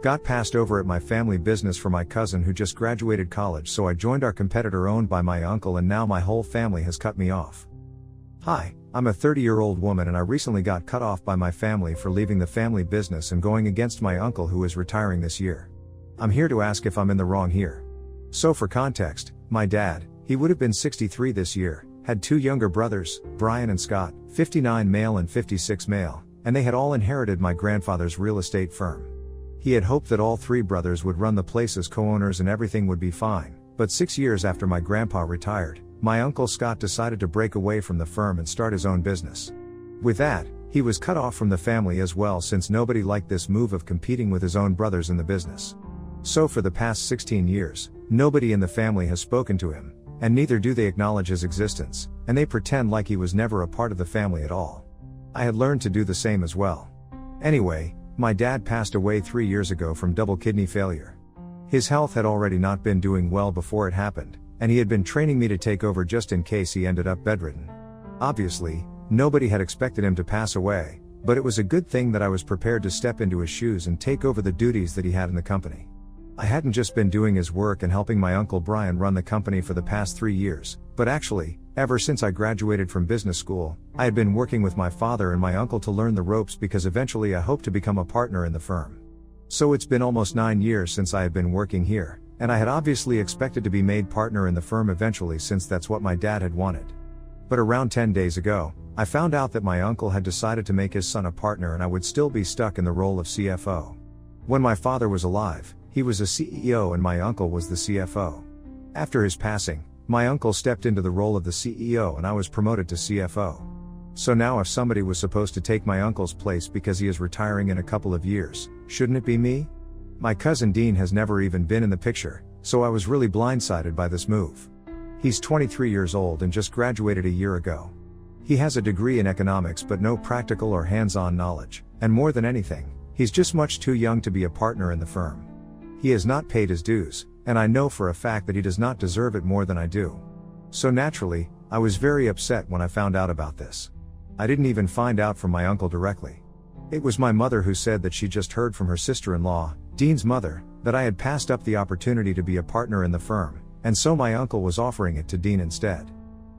Got passed over at my family business for my cousin who just graduated college, so I joined our competitor owned by my uncle, and now my whole family has cut me off. Hi, I'm a 30-year-old woman and I recently got cut off by my family for leaving the family business and going against my uncle who is retiring this year. I'm here to ask if I'm in the wrong here. So for context, my dad, he would have been 63 this year, had two younger brothers, Brian and Scott, 59 male and 56 male, and they had all inherited my grandfather's real estate firm. He had hoped that all three brothers would run the place as co-owners and everything would be fine, but 6 years after my grandpa retired, my uncle Scott decided to break away from the firm and start his own business. With that, he was cut off from the family as well, since nobody liked this move of competing with his own brothers in the business. So for the past 16 years, nobody in the family has spoken to him, and neither do they acknowledge his existence, and they pretend like he was never a part of the family at all. I had learned to do the same as well. Anyway, my dad passed away 3 years ago from double kidney failure. His health had already not been doing well before it happened, and he had been training me to take over just in case he ended up bedridden. Obviously, nobody had expected him to pass away, but it was a good thing that I was prepared to step into his shoes and take over the duties that he had in the company. I hadn't just been doing his work and helping my uncle Brian run the company for the past 3 years, but actually, ever since I graduated from business school, I had been working with my father and my uncle to learn the ropes, because eventually I hoped to become a partner in the firm. So it's been almost 9 years since I had been working here, and I had obviously expected to be made partner in the firm eventually, since that's what my dad had wanted. But around 10 days ago, I found out that my uncle had decided to make his son a partner and I would still be stuck in the role of CFO. When my father was alive, he was a CEO and my uncle was the CFO. After his passing, my uncle stepped into the role of the CEO and I was promoted to CFO. So now if somebody was supposed to take my uncle's place because he is retiring in a couple of years, shouldn't it be me? My cousin Dean has never even been in the picture, so I was really blindsided by this move. He's 23 years old and just graduated a year ago. He has a degree in economics but no practical or hands-on knowledge, and more than anything, he's just much too young to be a partner in the firm. He has not paid his dues, and I know for a fact that he does not deserve it more than I do. So naturally, I was very upset when I found out about this. I didn't even find out from my uncle directly. It was my mother who said that she just heard from her sister-in-law, Dean's mother, that I had passed up the opportunity to be a partner in the firm, and so my uncle was offering it to Dean instead.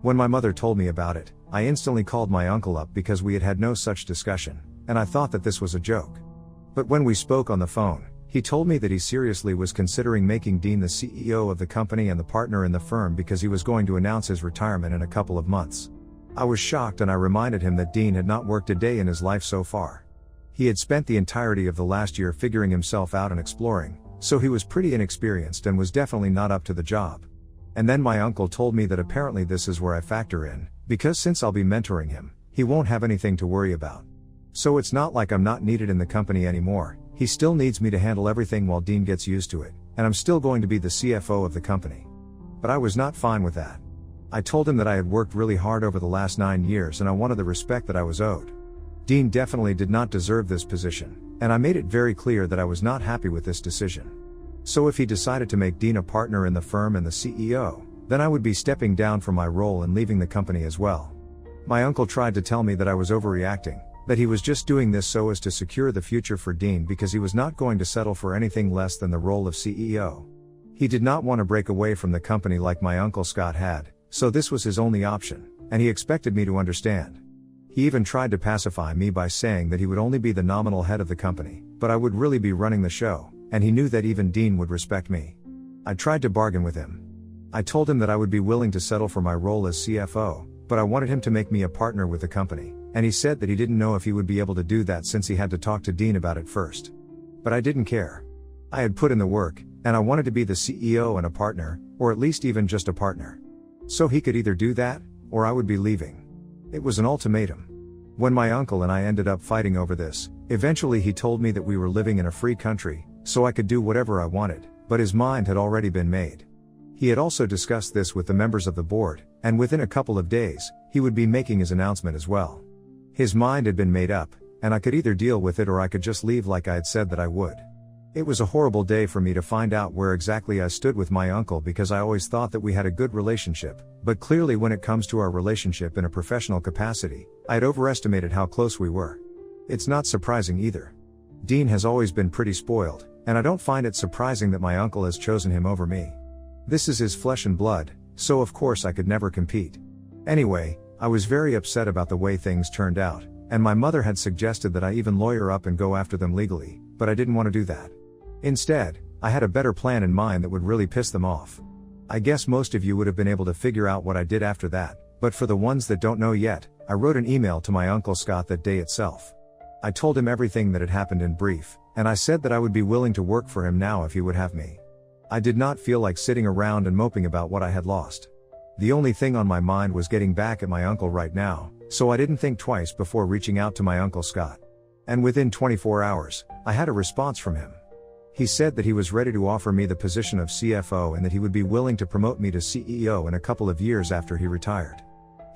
When my mother told me about it, I instantly called my uncle up because we had had no such discussion, and I thought that this was a joke. But when we spoke on the phone, he told me that he seriously was considering making Dean the CEO of the company and the partner in the firm because he was going to announce his retirement in a couple of months. I was shocked and I reminded him that Dean had not worked a day in his life so far. He had spent the entirety of the last year figuring himself out and exploring, so he was pretty inexperienced and was definitely not up to the job. And then my uncle told me that apparently this is where I factor in, because since I'll be mentoring him, he won't have anything to worry about. So it's not like I'm not needed in the company anymore. He still needs me to handle everything while Dean gets used to it, and I'm still going to be the CFO of the company. But I was not fine with that. I told him that I had worked really hard over the last 9 years and I wanted the respect that I was owed. Dean definitely did not deserve this position, and I made it very clear that I was not happy with this decision. So if he decided to make Dean a partner in the firm and the CEO, then I would be stepping down from my role and leaving the company as well. My uncle tried to tell me that I was overreacting, that he was just doing this so as to secure the future for Dean because he was not going to settle for anything less than the role of CEO. He did not want to break away from the company like my uncle Scott had, so this was his only option, and he expected me to understand. He even tried to pacify me by saying that he would only be the nominal head of the company, but I would really be running the show, and he knew that even Dean would respect me. I tried to bargain with him. I told him that I would be willing to settle for my role as CFO, but I wanted him to make me a partner with the company, and he said that he didn't know if he would be able to do that since he had to talk to Dean about it first. But I didn't care. I had put in the work, and I wanted to be the CEO and a partner, or at least even just a partner. So he could either do that, or I would be leaving. It was an ultimatum. When my uncle and I ended up fighting over this, eventually he told me that we were living in a free country, so I could do whatever I wanted, but his mind had already been made. He had also discussed this with the members of the board, and within a couple of days, he would be making his announcement as well. His mind had been made up, and I could either deal with it or I could just leave like I had said that I would. It was a horrible day for me to find out where exactly I stood with my uncle because I always thought that we had a good relationship, but clearly when it comes to our relationship in a professional capacity, I had overestimated how close we were. It's not surprising either. Dean has always been pretty spoiled, and I don't find it surprising that my uncle has chosen him over me. This is his flesh and blood, so of course I could never compete. Anyway, I was very upset about the way things turned out, and my mother had suggested that I even lawyer up and go after them legally, but I didn't want to do that. Instead, I had a better plan in mind that would really piss them off. I guess most of you would have been able to figure out what I did after that, but for the ones that don't know yet, I wrote an email to my Uncle Scott that day itself. I told him everything that had happened in brief, and I said that I would be willing to work for him now if he would have me. I did not feel like sitting around and moping about what I had lost. The only thing on my mind was getting back at my uncle right now, so I didn't think twice before reaching out to my Uncle Scott. And within 24 hours, I had a response from him. He said that he was ready to offer me the position of CFO and that he would be willing to promote me to CEO in a couple of years after he retired.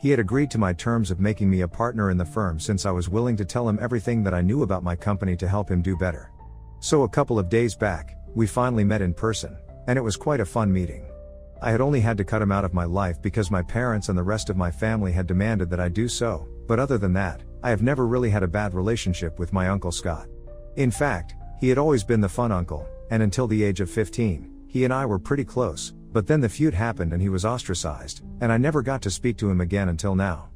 He had agreed to my terms of making me a partner in the firm since I was willing to tell him everything that I knew about my company to help him do better. So a couple of days back, we finally met in person, and it was quite a fun meeting. I had only had to cut him out of my life because my parents and the rest of my family had demanded that I do so, but other than that, I have never really had a bad relationship with my Uncle Scott. In fact, he had always been the fun uncle, and until the age of 15, he and I were pretty close, but then the feud happened and he was ostracized, and I never got to speak to him again until now.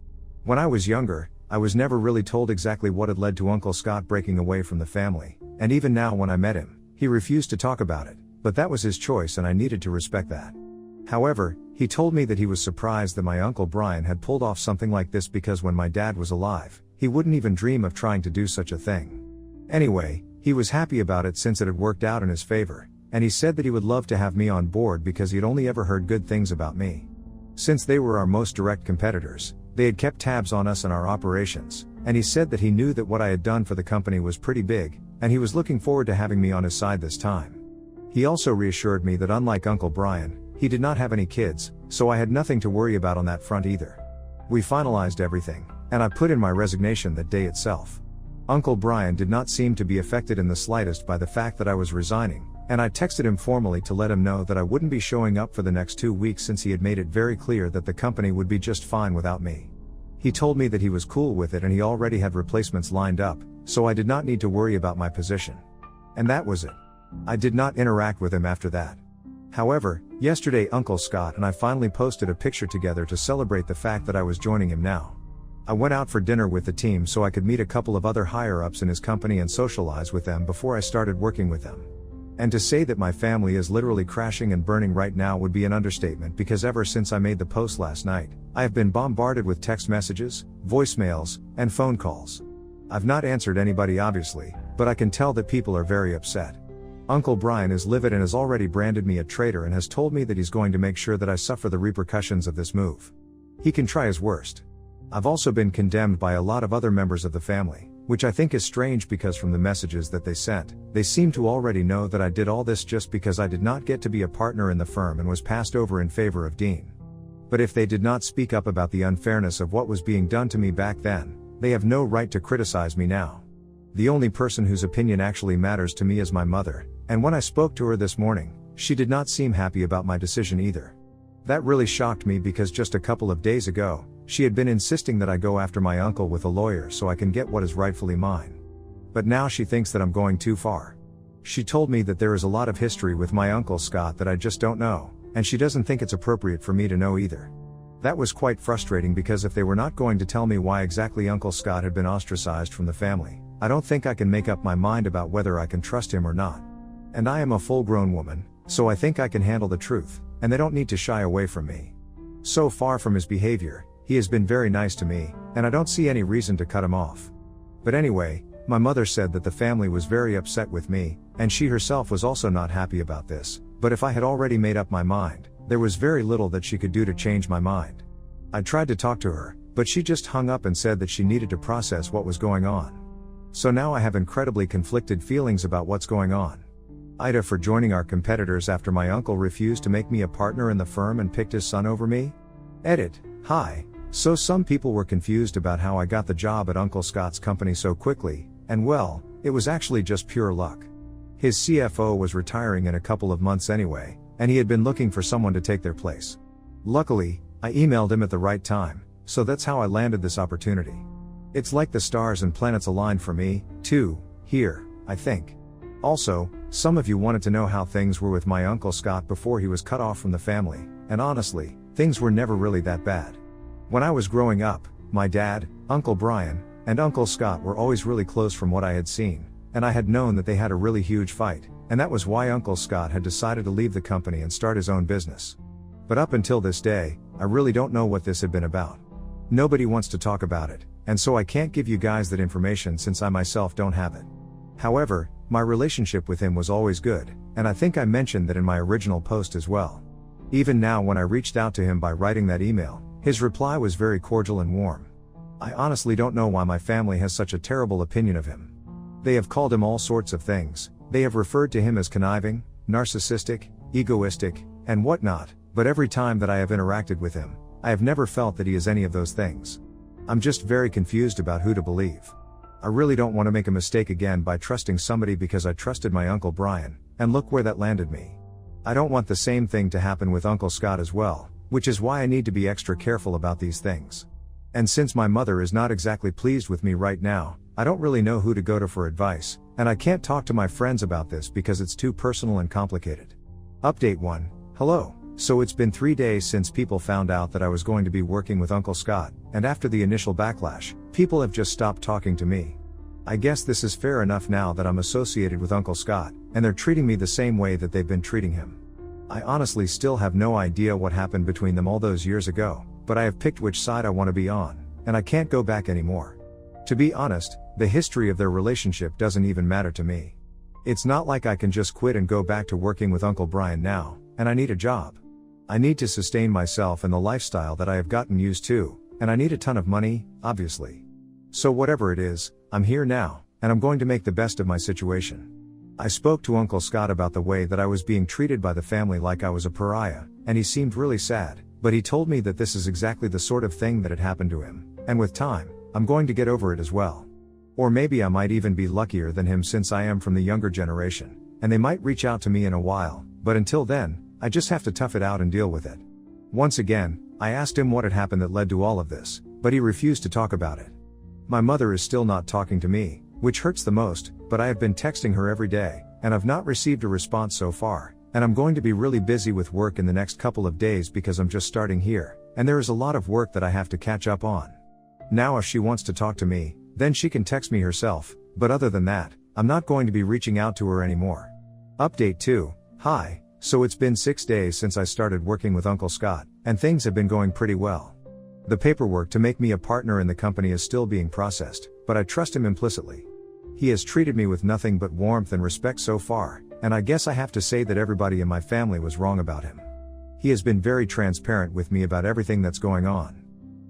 When I was younger, I was never really told exactly what had led to Uncle Scott breaking away from the family, and even now when I met him, he refused to talk about it, but that was his choice and I needed to respect that. However, he told me that he was surprised that my Uncle Brian had pulled off something like this because when my dad was alive, he wouldn't even dream of trying to do such a thing. Anyway, he was happy about it since it had worked out in his favor, and he said that he would love to have me on board because he'd only ever heard good things about me. Since they were our most direct competitors, they had kept tabs on us and our operations, and he said that he knew that what I had done for the company was pretty big, and he was looking forward to having me on his side this time. He also reassured me that unlike Uncle Brian, he did not have any kids, so I had nothing to worry about on that front either. We finalized everything, and I put in my resignation that day itself. Uncle Brian did not seem to be affected in the slightest by the fact that I was resigning, and I texted him formally to let him know that I wouldn't be showing up for the next 2 weeks since he had made it very clear that the company would be just fine without me. He told me that he was cool with it and he already had replacements lined up, so I did not need to worry about my position. And that was it. I did not interact with him after that. However, yesterday Uncle Scott and I finally posted a picture together to celebrate the fact that I was joining him now. I went out for dinner with the team so I could meet a couple of other higher-ups in his company and socialize with them before I started working with them. And to say that my family is literally crashing and burning right now would be an understatement because ever since I made the post last night, I have been bombarded with text messages, voicemails, and phone calls. I've not answered anybody obviously, but I can tell that people are very upset. Uncle Brian is livid and has already branded me a traitor and has told me that he's going to make sure that I suffer the repercussions of this move. He can try his worst. I've also been condemned by a lot of other members of the family, which I think is strange because from the messages that they sent, they seem to already know that I did all this just because I did not get to be a partner in the firm and was passed over in favor of Dean. But if they did not speak up about the unfairness of what was being done to me back then, they have no right to criticize me now. The only person whose opinion actually matters to me is my mother, and when I spoke to her this morning, she did not seem happy about my decision either. That really shocked me because just a couple of days ago, she had been insisting that I go after my uncle with a lawyer so I can get what is rightfully mine. But now she thinks that I'm going too far. She told me that there is a lot of history with my Uncle Scott that I just don't know, and she doesn't think it's appropriate for me to know either. That was quite frustrating because if they were not going to tell me why exactly Uncle Scott had been ostracized from the family, I don't think I can make up my mind about whether I can trust him or not. And I am a full-grown woman, so I think I can handle the truth, and they don't need to shy away from me. So far from his behavior, he has been very nice to me, and I don't see any reason to cut him off. But anyway, my mother said that the family was very upset with me, and she herself was also not happy about this, but if I had already made up my mind, there was very little that she could do to change my mind. I tried to talk to her, but she just hung up and said that she needed to process what was going on. So now I have incredibly conflicted feelings about what's going on. Ida for joining our competitors after my uncle refused to make me a partner in the firm and picked his son over me? Edit. Hi. So some people were confused about how I got the job at Uncle Scott's company so quickly, and well, it was actually just pure luck. His CFO was retiring in a couple of months anyway, and he had been looking for someone to take their place. Luckily, I emailed him at the right time, so that's how I landed this opportunity. It's like the stars and planets aligned for me, too, here, I think. Also, Some of you wanted to know how things were with my Uncle Scott before he was cut off from the family, and honestly, things were never really that bad. When I was growing up, my dad, Uncle Brian, and Uncle Scott were always really close from what I had seen, and I had known that they had a really huge fight, and that was why Uncle Scott had decided to leave the company and start his own business. But up until this day, I really don't know what this had been about. Nobody wants to talk about it, and so I can't give you guys that information since I myself don't have it. However, my relationship with him was always good, and I think I mentioned that in my original post as well. Even now, when I reached out to him by writing that email, his reply was very cordial and warm. I honestly don't know why my family has such a terrible opinion of him. They have called him all sorts of things. They have referred to him as conniving, narcissistic, egoistic, and whatnot, but every time that I have interacted with him, I have never felt that he is any of those things. I'm just very confused about who to believe. I really don't want to make a mistake again by trusting somebody because I trusted my Uncle Brian, and look where that landed me. I don't want the same thing to happen with Uncle Scott as well, which is why I need to be extra careful about these things. And since my mother is not exactly pleased with me right now, I don't really know who to go to for advice, and I can't talk to my friends about this because it's too personal and complicated. Update 1. Hello. So it's been 3 days since people found out that I was going to be working with Uncle Scott, and after the initial backlash, people have just stopped talking to me. I guess this is fair enough now that I'm associated with Uncle Scott, and they're treating me the same way that they've been treating him. I honestly still have no idea what happened between them all those years ago, but I have picked which side I want to be on, and I can't go back anymore. To be honest, the history of their relationship doesn't even matter to me. It's not like I can just quit and go back to working with Uncle Brian now, and I need a job. I need to sustain myself and the lifestyle that I have gotten used to, and I need a ton of money, obviously. So whatever it is, I'm here now, and I'm going to make the best of my situation. I spoke to Uncle Scott about the way that I was being treated by the family like I was a pariah, and he seemed really sad, but he told me that this is exactly the sort of thing that had happened to him, and with time, I'm going to get over it as well. Or maybe I might even be luckier than him since I am from the younger generation, and they might reach out to me in a while, but until then, I just have to tough it out and deal with it. Once again, I asked him what had happened that led to all of this, but he refused to talk about it. My mother is still not talking to me, which hurts the most, but I have been texting her every day, and I've not received a response so far, and I'm going to be really busy with work in the next couple of days because I'm just starting here, and there is a lot of work that I have to catch up on. Now if she wants to talk to me, then she can text me herself, but other than that, I'm not going to be reaching out to her anymore. Update 2. Hi. So it's been 6 days since I started working with Uncle Scott, and things have been going pretty well. The paperwork to make me a partner in the company is still being processed, but I trust him implicitly. He has treated me with nothing but warmth and respect so far, and I guess I have to say that everybody in my family was wrong about him. He has been very transparent with me about everything that's going on.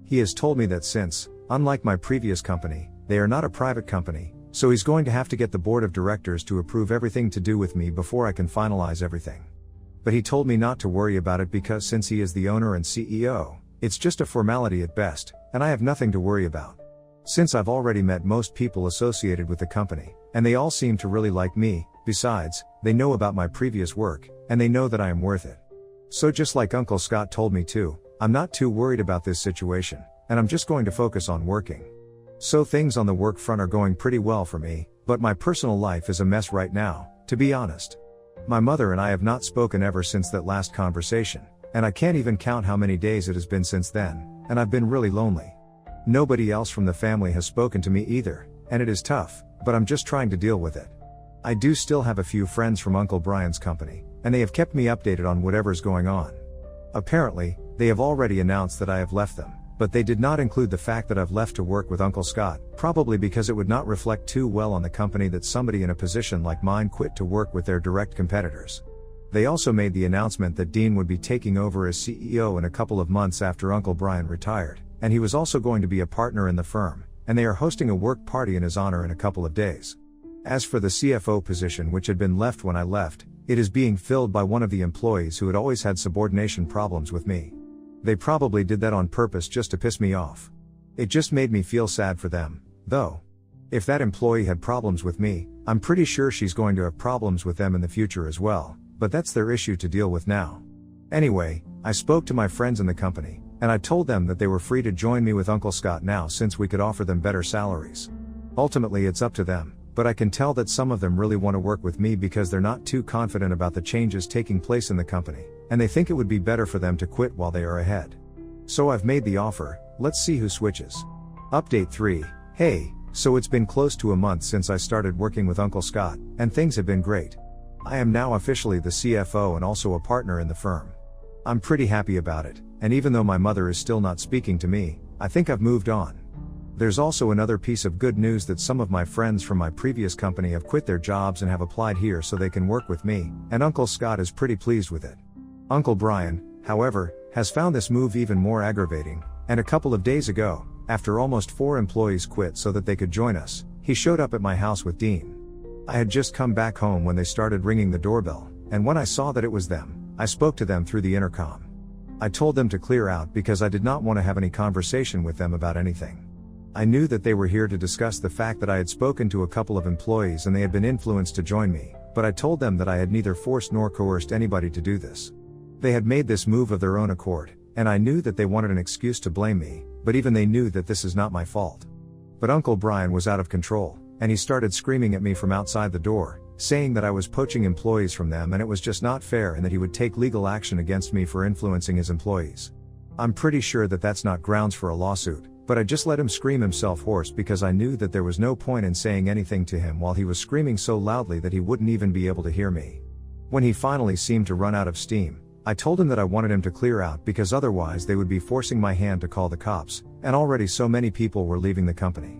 He has told me that since, unlike my previous company, they are not a private company, so he's going to have to get the board of directors to approve everything to do with me before I can finalize everything. But he told me not to worry about it because since he is the owner and CEO, it's just a formality at best, and I have nothing to worry about. Since I've already met most people associated with the company, and they all seem to really like me, besides, they know about my previous work, and they know that I am worth it. So just like Uncle Scott told me to, I'm not too worried about this situation, and I'm just going to focus on working. So things on the work front are going pretty well for me, but my personal life is a mess right now, to be honest. My mother and I have not spoken ever since that last conversation, and I can't even count how many days it has been since then, and I've been really lonely. Nobody else from the family has spoken to me either, and it is tough, but I'm just trying to deal with it. I do still have a few friends from Uncle Brian's company, and they have kept me updated on whatever's going on. Apparently, they have already announced that I have left them, but they did not include the fact that I've left to work with Uncle Scott, probably because it would not reflect too well on the company that somebody in a position like mine quit to work with their direct competitors. They also made the announcement that Dean would be taking over as CEO in a couple of months after Uncle Brian retired, and he was also going to be a partner in the firm, and they are hosting a work party in his honor in a couple of days. As for the CFO position which had been left when I left, it is being filled by one of the employees who had always had subordination problems with me. They probably did that on purpose just to piss me off. It just made me feel sad for them, though. If that employee had problems with me, I'm pretty sure she's going to have problems with them in the future as well, but that's their issue to deal with now. Anyway, I spoke to my friends in the company, and I told them that they were free to join me with Uncle Scott now since we could offer them better salaries. Ultimately it's up to them, but I can tell that some of them really want to work with me because they're not too confident about the changes taking place in the company, and they think it would be better for them to quit while they are ahead. So I've made the offer, let's see who switches. Update 3, hey, so it's been close to a month since I started working with Uncle Scott, and things have been great. I am now officially the CFO and also a partner in the firm. I'm pretty happy about it, and even though my mother is still not speaking to me, I think I've moved on. There's also another piece of good news that some of my friends from my previous company have quit their jobs and have applied here so they can work with me, and Uncle Scott is pretty pleased with it. Uncle Brian, however, has found this move even more aggravating, and a couple of days ago, after almost 4 employees quit so that they could join us, he showed up at my house with Dean. I had just come back home when they started ringing the doorbell, and when I saw that it was them, I spoke to them through the intercom. I told them to clear out because I did not want to have any conversation with them about anything. I knew that they were here to discuss the fact that I had spoken to a couple of employees and they had been influenced to join me, but I told them that I had neither forced nor coerced anybody to do this. They had made this move of their own accord, and I knew that they wanted an excuse to blame me, but even they knew that this is not my fault. But Uncle Brian was out of control, and he started screaming at me from outside the door, saying that I was poaching employees from them and it was just not fair and that he would take legal action against me for influencing his employees. I'm pretty sure that that's not grounds for a lawsuit, but I just let him scream himself hoarse because I knew that there was no point in saying anything to him while he was screaming so loudly that he wouldn't even be able to hear me. When he finally seemed to run out of steam, I told him that I wanted him to clear out because otherwise they would be forcing my hand to call the cops, and already so many people were leaving the company.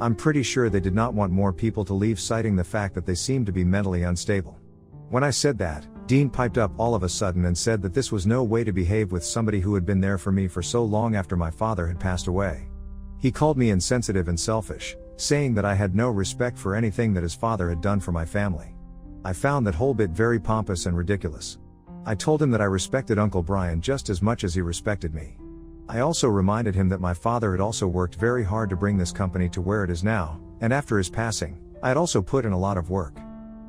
I'm pretty sure they did not want more people to leave, citing the fact that they seemed to be mentally unstable. When I said that, Dean piped up all of a sudden and said that this was no way to behave with somebody who had been there for me for so long after my father had passed away. He called me insensitive and selfish, saying that I had no respect for anything that his father had done for my family. I found that whole bit very pompous and ridiculous. I told him that I respected Uncle Brian just as much as he respected me. I also reminded him that my father had also worked very hard to bring this company to where it is now, and after his passing, I had also put in a lot of work.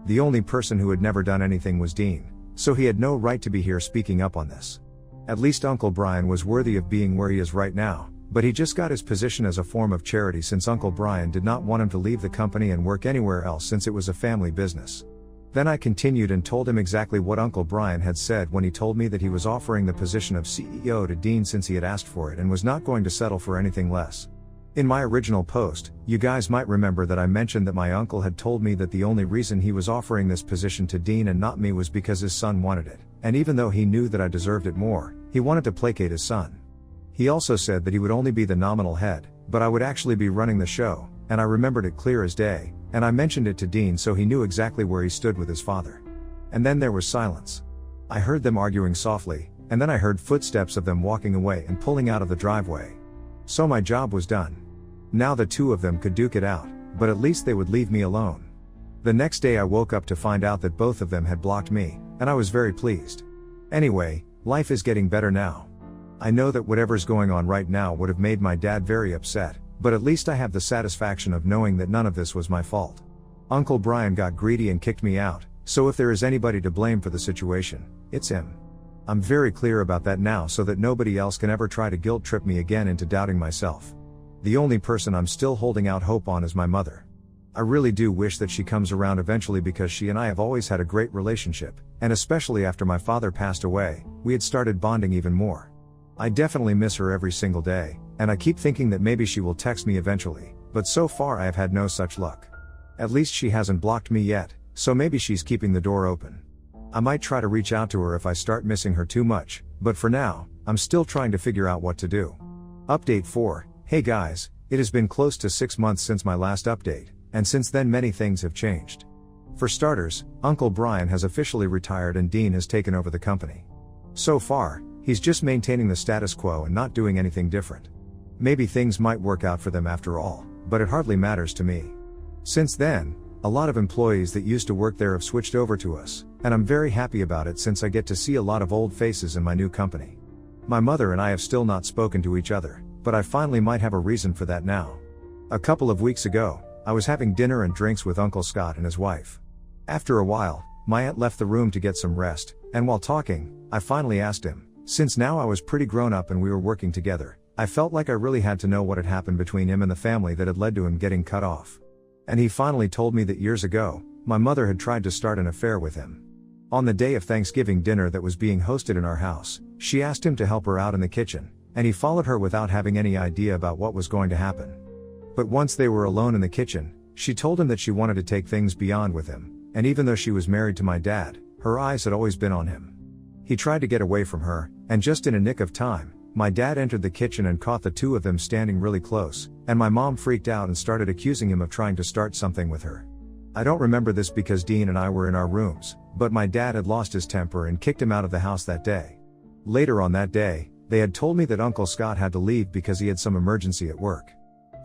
The only person who had never done anything was Dean, so he had no right to be here speaking up on this. At least Uncle Brian was worthy of being where he is right now, but he just got his position as a form of charity since Uncle Brian did not want him to leave the company and work anywhere else since it was a family business. Then I continued and told him exactly what Uncle Brian had said when he told me that he was offering the position of CEO to Dean since he had asked for it and was not going to settle for anything less. In my original post, you guys might remember that I mentioned that my uncle had told me that the only reason he was offering this position to Dean and not me was because his son wanted it, and even though he knew that I deserved it more, he wanted to placate his son. He also said that he would only be the nominal head, but I would actually be running the show, and I remembered it clear as day, and I mentioned it to Dean so he knew exactly where he stood with his father. And then there was silence. I heard them arguing softly, and then I heard footsteps of them walking away and pulling out of the driveway. So my job was done. Now the two of them could duke it out, but at least they would leave me alone. The next day I woke up to find out that both of them had blocked me, and I was very pleased. Anyway, life is getting better now. I know that whatever's going on right now would have made my dad very upset, but at least I have the satisfaction of knowing that none of this was my fault. Uncle Brian got greedy and kicked me out, so if there is anybody to blame for the situation, it's him. I'm very clear about that now so that nobody else can ever try to guilt trip me again into doubting myself. The only person I'm still holding out hope on is my mother. I really do wish that she comes around eventually because she and I have always had a great relationship, and especially after my father passed away, we had started bonding even more. I definitely miss her every single day, and I keep thinking that maybe she will text me eventually, but so far I have had no such luck. At least she hasn't blocked me yet, so maybe she's keeping the door open. I might try to reach out to her if I start missing her too much, but for now, I'm still trying to figure out what to do. Update 4, hey guys, it has been close to 6 months since my last update, and since then many things have changed. For starters, Uncle Brian has officially retired and Dean has taken over the company. So far, he's just maintaining the status quo and not doing anything different. Maybe things might work out for them after all, but it hardly matters to me. Since then, a lot of employees that used to work there have switched over to us, and I'm very happy about it since I get to see a lot of old faces in my new company. My mother and I have still not spoken to each other, but I finally might have a reason for that now. A couple of weeks ago, I was having dinner and drinks with Uncle Scott and his wife. After a while, my aunt left the room to get some rest, and while talking, I finally asked him, since now I was pretty grown up and we were working together, I felt like I really had to know what had happened between him and the family that had led to him getting cut off. And he finally told me that years ago, my mother had tried to start an affair with him. On the day of Thanksgiving dinner that was being hosted in our house, she asked him to help her out in the kitchen, and he followed her without having any idea about what was going to happen. But once they were alone in the kitchen, she told him that she wanted to take things beyond with him, and even though she was married to my dad, her eyes had always been on him. He tried to get away from her, and just in a nick of time, my dad entered the kitchen and caught the two of them standing really close, and my mom freaked out and started accusing him of trying to start something with her. I don't remember this because Dean and I were in our rooms, but my dad had lost his temper and kicked him out of the house that day. Later on that day, they had told me that Uncle Scott had to leave because he had some emergency at work.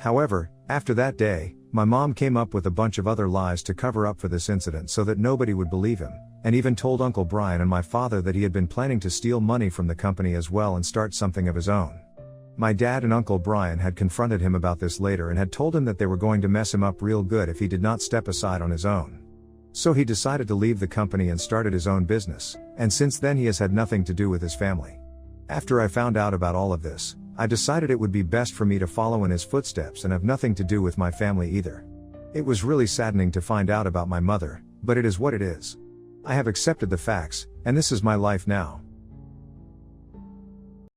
However, after that day, my mom came up with a bunch of other lies to cover up for this incident so that nobody would believe him, and even told Uncle Brian and my father that he had been planning to steal money from the company as well and start something of his own. My dad and Uncle Brian had confronted him about this later and had told him that they were going to mess him up real good if he did not step aside on his own. So he decided to leave the company and started his own business, and since then he has had nothing to do with his family. After I found out about all of this, I decided it would be best for me to follow in his footsteps and have nothing to do with my family either. It was really saddening to find out about my mother, but it is what it is. I have accepted the facts, and this is my life now.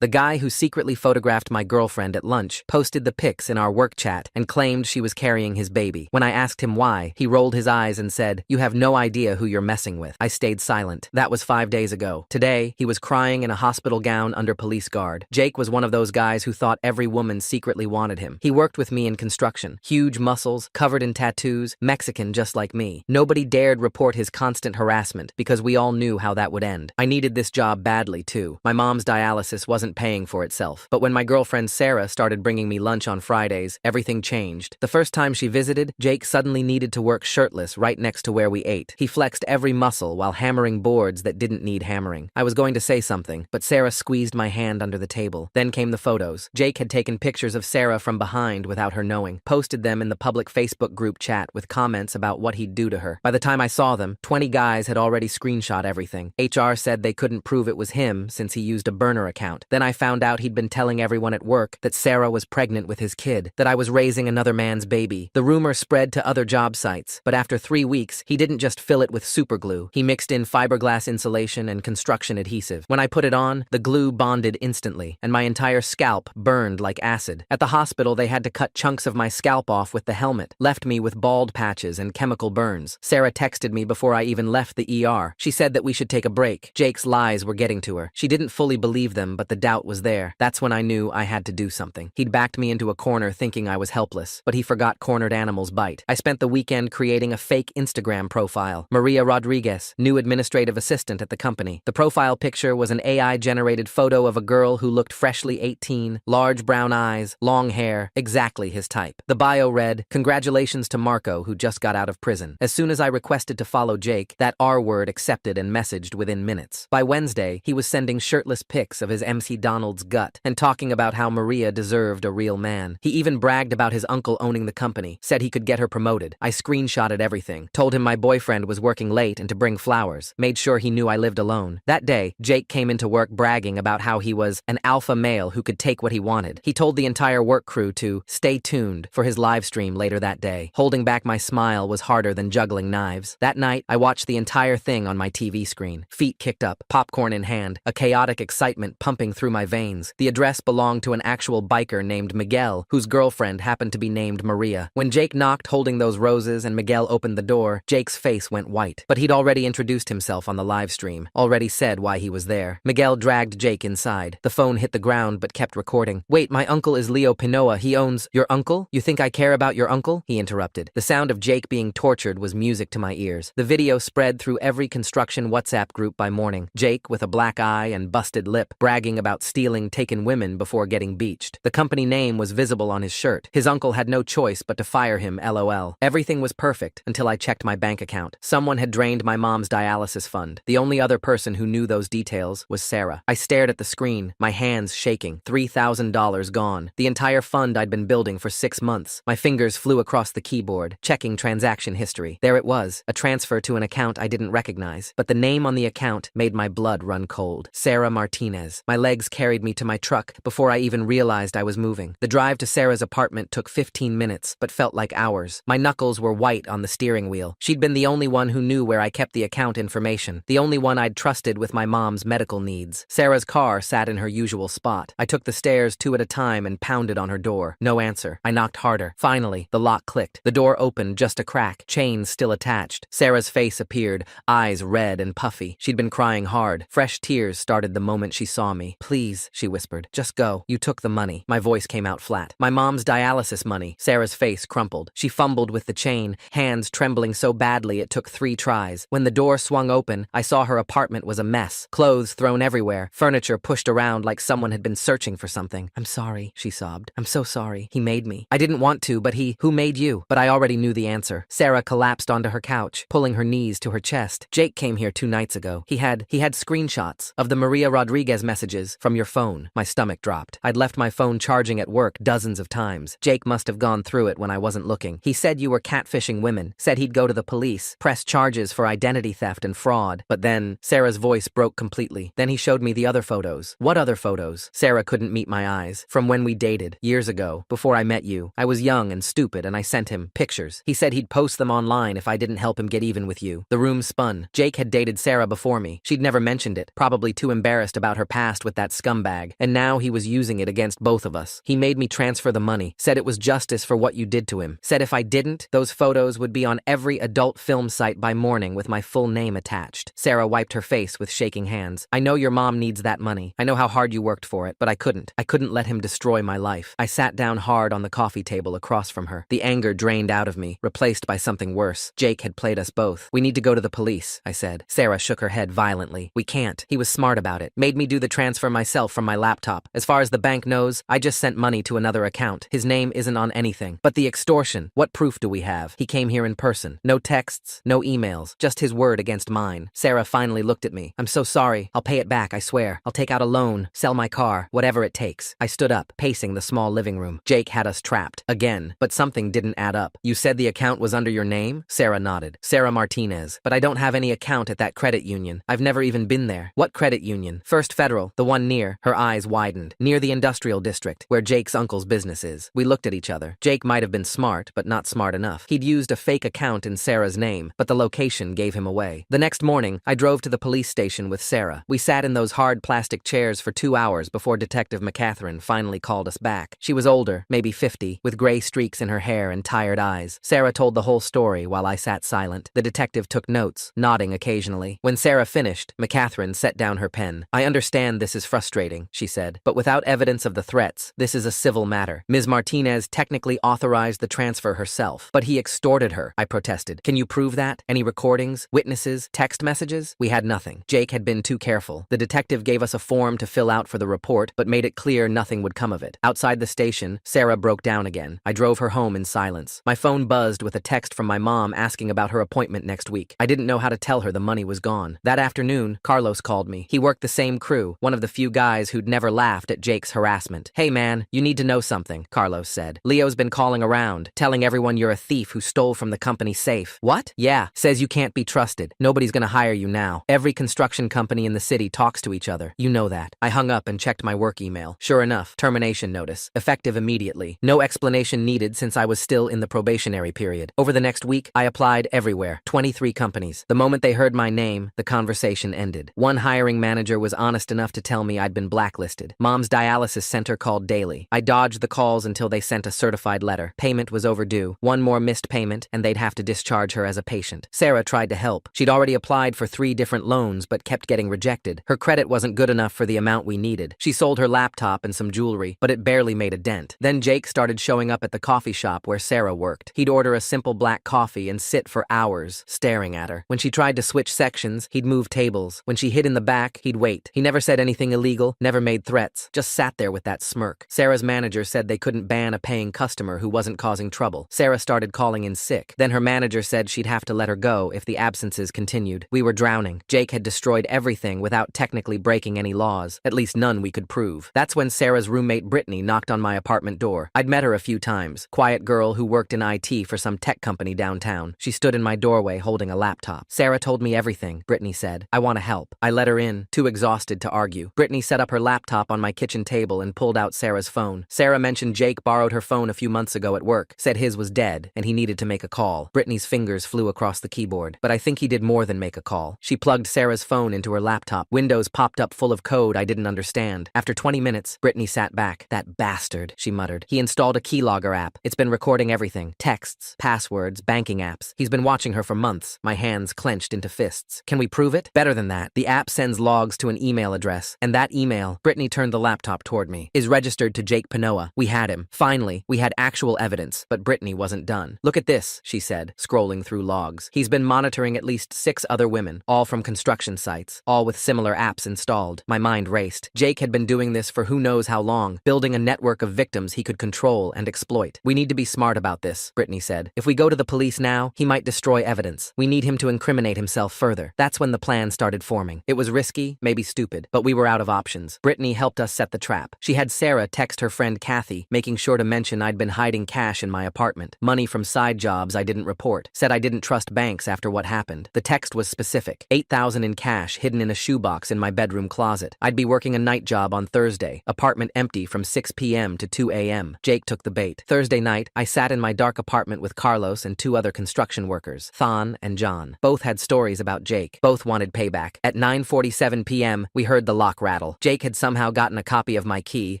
The guy who secretly photographed my girlfriend at lunch posted the pics in our work chat and claimed she was carrying his baby. When I asked him why, he rolled his eyes and said, "You have no idea who you're messing with." I stayed silent. That was 5 days ago. Today, he was crying in a hospital gown under police guard. Jake was one of those guys who thought every woman secretly wanted him. He worked with me in construction. Huge muscles, covered in tattoos, Mexican just like me. Nobody dared report his constant harassment because we all knew how that would end. I needed this job badly too. My mom's dialysis wasn't paying for itself. But when my girlfriend Sarah started bringing me lunch on Fridays, everything changed. The first time she visited, Jake suddenly needed to work shirtless right next to where we ate. He flexed every muscle while hammering boards that didn't need hammering. I was going to say something, but Sarah squeezed my hand under the table. Then came the photos. Jake had taken pictures of Sarah from behind without her knowing, posted them in the public Facebook group chat with comments about what he'd do to her. By the time I saw them, 20 guys had already screenshot everything. HR said they couldn't prove it was him since he used a burner account. Then I found out he'd been telling everyone at work that Sarah was pregnant with his kid, that I was raising another man's baby. The rumor spread to other job sites, but after 3 weeks, he didn't just fill it with superglue. He mixed in fiberglass insulation and construction adhesive. When I put it on, the glue bonded instantly, and my entire scalp burned like acid. At the hospital, they had to cut chunks of my scalp off with the helmet, left me with bald patches and chemical burns. Sarah texted me before I even left the ER. She said that we should take a break. Jake's lies were getting to her. She didn't fully believe them, but the doubt was there. That's when I knew I had to do something. He'd backed me into a corner thinking I was helpless, but he forgot cornered animals bite. I spent the weekend creating a fake Instagram profile. Maria Rodriguez, new administrative assistant at the company. The profile picture was an AI-generated photo of a girl who looked freshly 18, large brown eyes, long hair, exactly his type. The bio read, "Congratulations to Marco, who just got out of prison." As soon as I requested to follow Jake, that R-word accepted and messaged within minutes. By Wednesday, he was sending shirtless pics of his MC Donald's gut and talking about how Maria deserved a real man. He even bragged about his uncle owning the company, said he could get her promoted. I screenshotted everything, told him my boyfriend was working late and to bring flowers, made sure he knew I lived alone. That day, Jake came into work bragging about how he was an alpha male who could take what he wanted. He told the entire work crew to stay tuned for his live stream later that day. Holding back my smile was harder than juggling knives. That night, I watched the entire thing on my TV screen, feet kicked up, popcorn in hand, a chaotic excitement pumping through my veins. The address belonged to an actual biker named Miguel, whose girlfriend happened to be named Maria. When Jake knocked holding those roses and Miguel opened the door, Jake's face went white. But he'd already introduced himself on the live stream, already said why he was there. Miguel dragged Jake inside. The phone hit the ground but kept recording. "Wait, my uncle is Leo Pinoa. He owns—" "Your uncle? You think I care about your uncle?" he interrupted. The sound of Jake being tortured was music to my ears. The video spread through every construction WhatsApp group by morning. Jake, with a black eye and busted lip, bragging about stealing taken women before getting beached. The company name was visible on his shirt. His uncle had no choice but to fire him, LOL. Everything was perfect until I checked my bank account. Someone had drained my mom's dialysis fund. The only other person who knew those details was Sarah. I stared at the screen, my hands shaking. $3,000 gone. The entire fund I'd been building for 6 months. My fingers flew across the keyboard, checking transaction history. There it was, a transfer to an account I didn't recognize. But the name on the account made my blood run cold. Sarah Martinez. My legs legs carried me to my truck before I even realized I was moving. The drive to Sarah's apartment took 15 minutes, but felt like hours. My knuckles were white on the steering wheel. She'd been the only one who knew where I kept the account information, the only one I'd trusted with my mom's medical needs. Sarah's car sat in her usual spot. I took the stairs 2 at a time and pounded on her door. No answer. I knocked harder. Finally, the lock clicked. The door opened just a crack, chains still attached. Sarah's face appeared, eyes red and puffy. She'd been crying hard. Fresh tears started the moment she saw me. "Please," she whispered. "Just go. You took the money." My voice came out flat. "My mom's dialysis money." Sarah's face crumpled. She fumbled with the chain, hands trembling so badly it took 3 tries. When the door swung open, I saw her apartment was a mess. Clothes thrown everywhere, furniture pushed around like someone had been searching for something. "I'm sorry," she sobbed. "I'm so sorry. He made me. I didn't want to, but who made you?" But I already knew the answer. Sarah collapsed onto her couch, pulling her knees to her chest. "Jake came here 2 nights ago. He had screenshots of the Maria Rodriguez messages from your phone." My stomach dropped. I'd left my phone charging at work dozens of times. Jake must have gone through it when I wasn't looking. "He said you were catfishing women, said he'd go to the police, press charges for identity theft and fraud." But then, Sarah's voice broke completely. "Then he showed me the other photos." "What other photos?" Sarah couldn't meet my eyes. "From when we dated, years ago, before I met you. I was young and stupid and I sent him pictures. He said he'd post them online if I didn't help him get even with you." The room spun. Jake had dated Sarah before me. She'd never mentioned it, probably too embarrassed about her past with that scumbag. And now he was using it against both of us. He made me transfer the money, said it was justice for what you did to him. Said if I didn't, those photos would be on every adult film site by morning with my full name attached. Sarah wiped her face with shaking hands. "I know your mom needs that money. I know how hard you worked for it, but I couldn't. I couldn't let him destroy my life." I sat down hard on the coffee table across from her. The anger drained out of me, replaced by something worse. Jake had played us both. "We need to go to the police," I said. Sarah shook her head violently. "We can't. He was smart about it. Made me do the transfer myself from my laptop. As far as the bank knows, I just sent money to another account. His name isn't on anything. But the extortion, what proof do we have? He came here in person. No texts, no emails, just his word against mine." Sarah finally looked at me. "I'm so sorry. I'll pay it back, I swear. I'll take out a loan, sell my car, whatever it takes." I stood up, pacing the small living room. Jake had us trapped. Again. But something didn't add up. "You said the account was under your name?" Sarah nodded. "Sarah Martinez. But I don't have any account at that credit union. I've never even been there." "What credit union?" "First Federal, the one near." Her eyes widened. "Near the industrial district, where Jake's uncle's business is." We looked at each other. Jake might have been smart, but not smart enough. He'd used a fake account in Sarah's name, but the location gave him away. The next morning, I drove to the police station with Sarah. We sat in those hard plastic chairs for 2 hours before Detective McCatherine finally called us back. She was older, maybe 50, with gray streaks in her hair and tired eyes. Sarah told the whole story while I sat silent. The detective took notes, nodding occasionally. When Sarah finished, McCatherine set down her pen. "I understand this is frustrating," she said, "but without evidence of the threats, this is a civil matter. Ms. Martinez technically authorized the transfer herself, but he extorted her," I protested. "Can you prove that? Any recordings, witnesses, text messages?" We had nothing. Jake had been too careful. The detective gave us a form to fill out for the report, but made it clear nothing would come of it. Outside the station, Sarah broke down again. I drove her home in silence. My phone buzzed with a text from my mom asking about her appointment next week. I didn't know how to tell her the money was gone. That afternoon, Carlos called me. He worked the same crew, one of the few guys who'd never laughed at Jake's harassment. "Hey man, you need to know something," Carlos said. "Leo's been calling around, telling everyone you're a thief who stole from the company safe." "What?" "Yeah, says you can't be trusted. Nobody's gonna hire you now. Every construction company in the city talks to each other. You know that." I hung up and checked my work email. Sure enough, termination notice, effective immediately. No explanation needed since I was still in the probationary period. Over the next week, I applied everywhere, 23 companies. The moment they heard my name, the conversation ended. One hiring manager was honest enough to tell me I'd been blacklisted. Mom's dialysis center called daily. I dodged the calls until they sent a certified letter. Payment was overdue. One more missed payment, and they'd have to discharge her as a patient. Sarah tried to help. She'd already applied for 3 different loans, but kept getting rejected. Her credit wasn't good enough for the amount we needed. She sold her laptop and some jewelry, but it barely made a dent. Then Jake started showing up at the coffee shop where Sarah worked. He'd order a simple black coffee and sit for hours, staring at her. When she tried to switch sections, he'd move tables. When she hid in the back, he'd wait. He never said anything illegal, never made threats, just sat there with that smirk. Sarah's manager said they couldn't ban a paying customer who wasn't causing trouble. Sarah started calling in sick. Then her manager said she'd have to let her go if the absences continued. We were drowning. Jake had destroyed everything without technically breaking any laws, at least none we could prove. That's when Sarah's roommate Brittany knocked on my apartment door. I'd met her a few times. Quiet girl who worked in IT for some tech company downtown. She stood in my doorway holding a laptop. "Sarah told me everything," Brittany said. "I want to help." I let her in, too exhausted to argue. Brittany Brittany set up her laptop on my kitchen table and pulled out Sarah's phone. Sarah mentioned Jake borrowed her phone a few months ago at work, said his was dead, and he needed to make a call. Brittany's fingers flew across the keyboard, but I think he did more than make a call. She plugged Sarah's phone into her laptop. Windows popped up full of code I didn't understand. After 20 minutes, Brittany sat back. "That bastard," she muttered. "He installed a keylogger app. It's been recording everything. Texts, passwords, banking apps. He's been watching her for months." My hands clenched into fists. "Can we prove it?" "Better than that. The app sends logs to an email address, and that email," Brittany turned the laptop toward me, "is registered to Jake Panoa. We had him. Finally, we had actual evidence." But Brittany wasn't done. "Look at this," she said, scrolling through logs. "He's been monitoring at least 6 other women, all from construction sites, all with similar apps installed." My mind raced. Jake had been doing this for who knows how long, building a network of victims he could control and exploit. "We need to be smart about this," Brittany said. "If we go to the police now, he might destroy evidence. We need him to incriminate himself further." That's when the plan started forming. It was risky, maybe stupid, but we were out of options. Brittany helped us set the trap. She had Sarah text her friend Kathy, making sure to mention I'd been hiding cash in my apartment, money from side jobs I didn't report, said I didn't trust banks after what happened. The text was specific: $8,000 in cash hidden in a shoebox in my bedroom closet. I'd be working a night job on Thursday, apartment empty from 6 p.m. to 2 a.m. Jake took the bait. Thursday night, I sat in my dark apartment with Carlos and 2 other construction workers, Thon and John. Both had stories about Jake. Both wanted payback. At 9:47 p.m., we heard the lock rattle. Jake had somehow gotten a copy of my key,